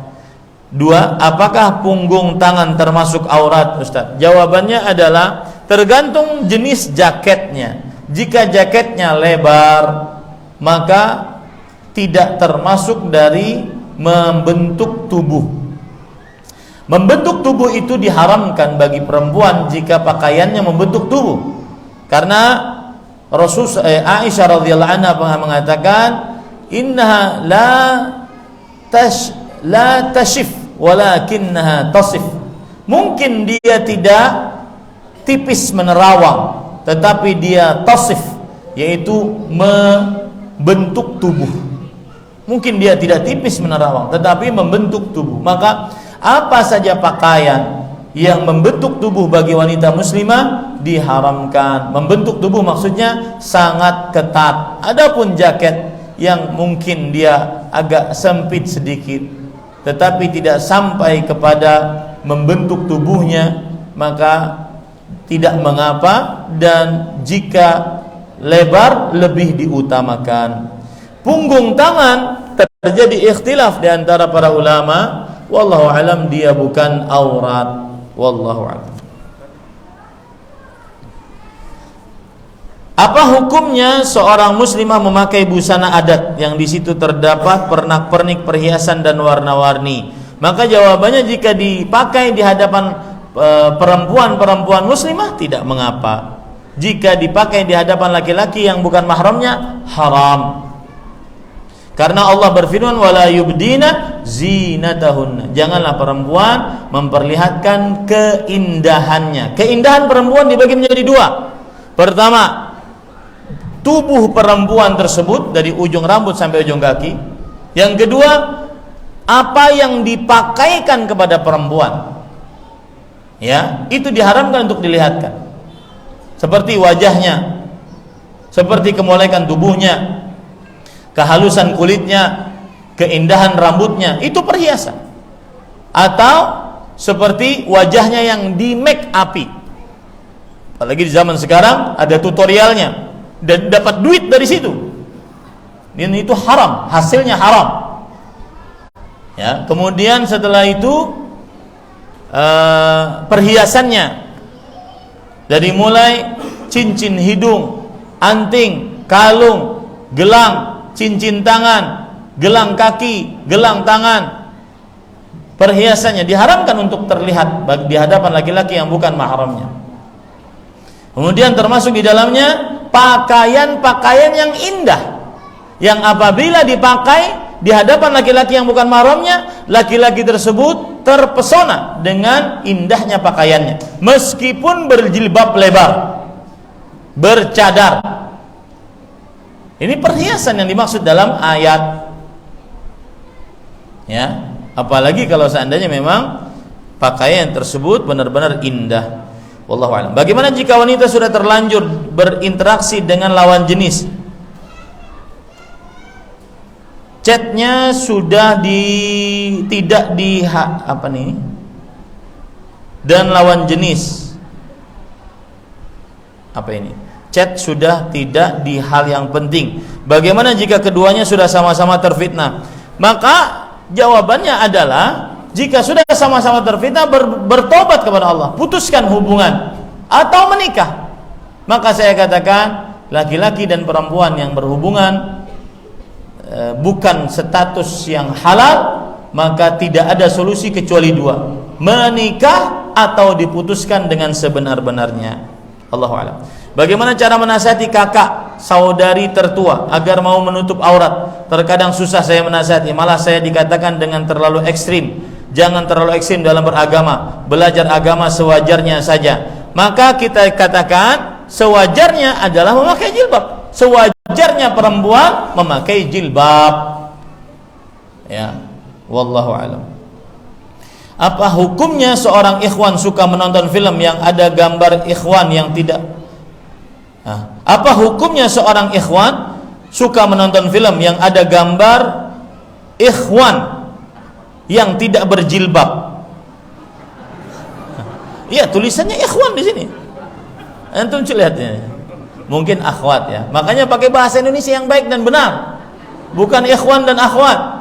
2. Apakah punggung tangan termasuk aurat Ustadz? Jawabannya adalah tergantung jenis jaketnya. Jika jaketnya lebar maka tidak termasuk dari membentuk tubuh. Membentuk tubuh itu diharamkan bagi perempuan jika pakaiannya membentuk tubuh. Karena Aisyah radhiyallahu anha mengatakan, "Innaha la tashif walakinnaha tasif." Mungkin dia tidak tipis menerawang, tetapi dia tasif, yaitu membentuk tubuh. Mungkin dia tidak tipis menerawang, tetapi membentuk tubuh. Maka apa saja pakaian yang membentuk tubuh bagi wanita muslimah diharamkan. Membentuk tubuh maksudnya sangat ketat. Adapun jaket yang mungkin dia agak sempit sedikit tetapi tidak sampai kepada membentuk tubuhnya, maka tidak mengapa, dan jika lebar lebih diutamakan. Punggung tangan terjadi ikhtilaf di antara para ulama. Wallahu alam, dia bukan aurat. Wallahu alam. Apa hukumnya seorang muslimah memakai busana adat yang di situ terdapat pernak-pernik perhiasan dan warna-warni? Maka jawabannya, jika dipakai di hadapan perempuan muslimah tidak mengapa. Jika dipakai di hadapan laki-laki yang bukan mahramnya, haram. Karena Allah berfirman, wala yubdina zinatahunna. Janganlah perempuan memperlihatkan keindahannya. Keindahan perempuan dibagi menjadi dua. Pertama, tubuh perempuan tersebut dari ujung rambut sampai ujung kaki. Yang kedua, apa yang dipakaikan kepada perempuan. Ya, itu diharamkan untuk dilihatkan. Seperti wajahnya, seperti kemolekan tubuhnya, kehalusan kulitnya, keindahan rambutnya, itu perhiasan. Atau seperti wajahnya yang di make upi. Apalagi di zaman sekarang ada tutorialnya dan dapat duit dari situ. Dan itu haram, hasilnya haram. Ya, kemudian setelah itu perhiasannya dari mulai cincin hidung, anting, kalung, gelang, cincin tangan, gelang kaki, gelang tangan, perhiasannya diharamkan untuk terlihat di hadapan laki-laki yang bukan mahramnya. Kemudian termasuk di dalamnya pakaian-pakaian yang indah, yang apabila dipakai di hadapan laki-laki yang bukan mahramnya, laki-laki tersebut terpesona dengan indahnya pakaiannya, meskipun berjilbab lebar, bercadar. Ini perhiasan yang dimaksud dalam ayat. Ya, apalagi kalau seandainya memang pakaian tersebut benar-benar indah. Wallahu a'lam. Bagaimana jika wanita sudah terlanjur berinteraksi dengan lawan jenis? Chatnya sudah tidak di dan lawan jenis. Apa ini? Chat sudah tidak di hal yang penting. Bagaimana jika keduanya sudah sama-sama terfitnah? Maka jawabannya adalah, jika sudah sama-sama terfitnah, bertobat kepada Allah, putuskan hubungan atau menikah. Maka saya katakan, laki-laki dan perempuan yang berhubungan bukan status yang halal, maka tidak ada solusi kecuali dua: menikah atau diputuskan dengan sebenar-benarnya. Allahu a'lam. Bagaimana cara menasihati kakak, saudari tertua agar mau menutup aurat? Terkadang susah saya menasihati, malah saya dikatakan dengan terlalu ekstrim. Jangan terlalu ekstrim dalam beragama, belajar agama sewajarnya saja. Maka kita katakan sewajarnya adalah memakai jilbab. Sewajarnya perempuan memakai jilbab. Ya, wallahu a'lam. Apa hukumnya seorang ikhwan suka menonton film yang ada gambar ikhwan yang tidak? Apa hukumnya seorang ikhwan suka menonton film yang ada gambar ikhwan yang tidak berjilbab? Iya, tulisannya ikhwan di sini. Antum lihatnya. Mungkin akhwat ya. Makanya pakai bahasa Indonesia yang baik dan benar. Bukan ikhwan dan akhwat.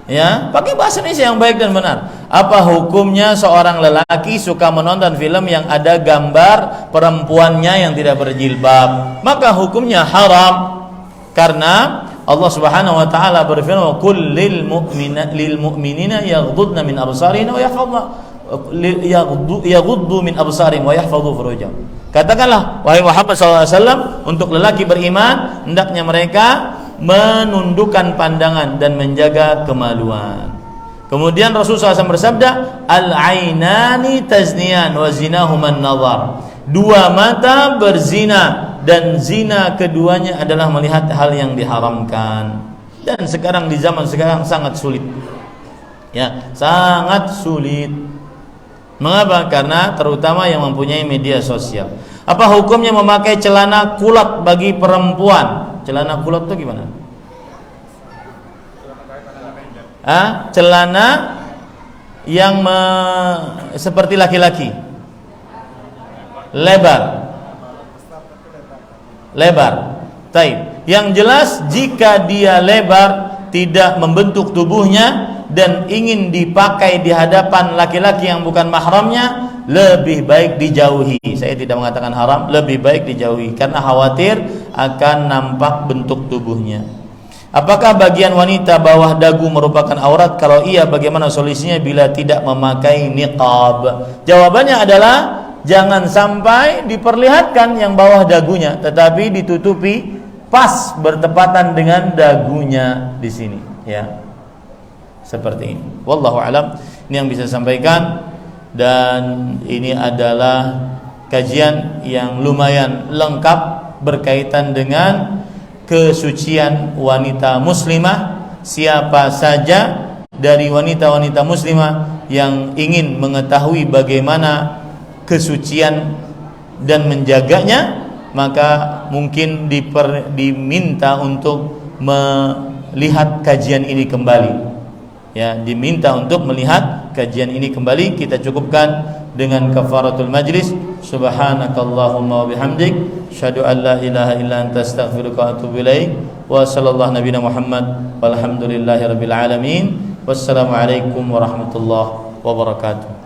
Ya, pakai bahasa Indonesia yang baik dan benar. Apa hukumnya seorang lelaki suka menonton film yang ada gambar perempuannya yang tidak berjilbab? Maka hukumnya haram, karena Allah Subhanahu wa taala berfirman, "Qul lil mu'minina yaghdudna min absarihim wa yaghuddu min absarihim wa yahfadhu furujahum." Katakanlah, wahai Muhammad SAW, untuk lelaki beriman hendaknya mereka menundukkan pandangan dan menjaga kemaluan. Kemudian Rasulullah SAW bersabda, al-ainani tazniyan wa zinahuman nazar. Dua mata berzina dan zina keduanya adalah melihat hal yang diharamkan. Dan sekarang di zaman sekarang sangat sulit. Ya, sangat sulit. Mengapa? Karena terutama yang mempunyai media sosial. Apa hukumnya memakai celana kulot bagi perempuan? Celana kulot itu gimana? Celana yang seperti laki-laki, lebar. Taib. Yang jelas, jika dia lebar tidak membentuk tubuhnya dan ingin dipakai di hadapan laki-laki yang bukan mahramnya, lebih baik dijauhi. Saya tidak mengatakan haram, lebih baik dijauhi karena khawatir akan nampak bentuk tubuhnya. Apakah bagian wanita bawah dagu merupakan aurat? Kalau iya, bagaimana solusinya bila tidak memakai niqab? Jawabannya adalah jangan sampai diperlihatkan yang bawah dagunya, tetapi ditutupi pas bertepatan dengan dagunya di sini, ya. Seperti ini. Wallahu a'lam. Ini yang bisa sampaikan, dan ini adalah kajian yang lumayan lengkap berkaitan dengan kesucian wanita muslimah. Siapa saja dari wanita-wanita muslimah yang ingin mengetahui bagaimana kesucian dan menjaganya, maka mungkin diminta untuk melihat kajian ini kembali. Ya, diminta untuk melihat kajian ini kembali. Kita cukupkan dengan kafaratul majlis. Subhanakallahumma wa bihamdik, asyhadu an la ilaha illa anta, astaghfiruka wa atubu ilaik. Wa sallallahu nabiyana Muhammad walhamdulillahirabbil alamin. Wassalamualaikum warahmatullahi wabarakatuh.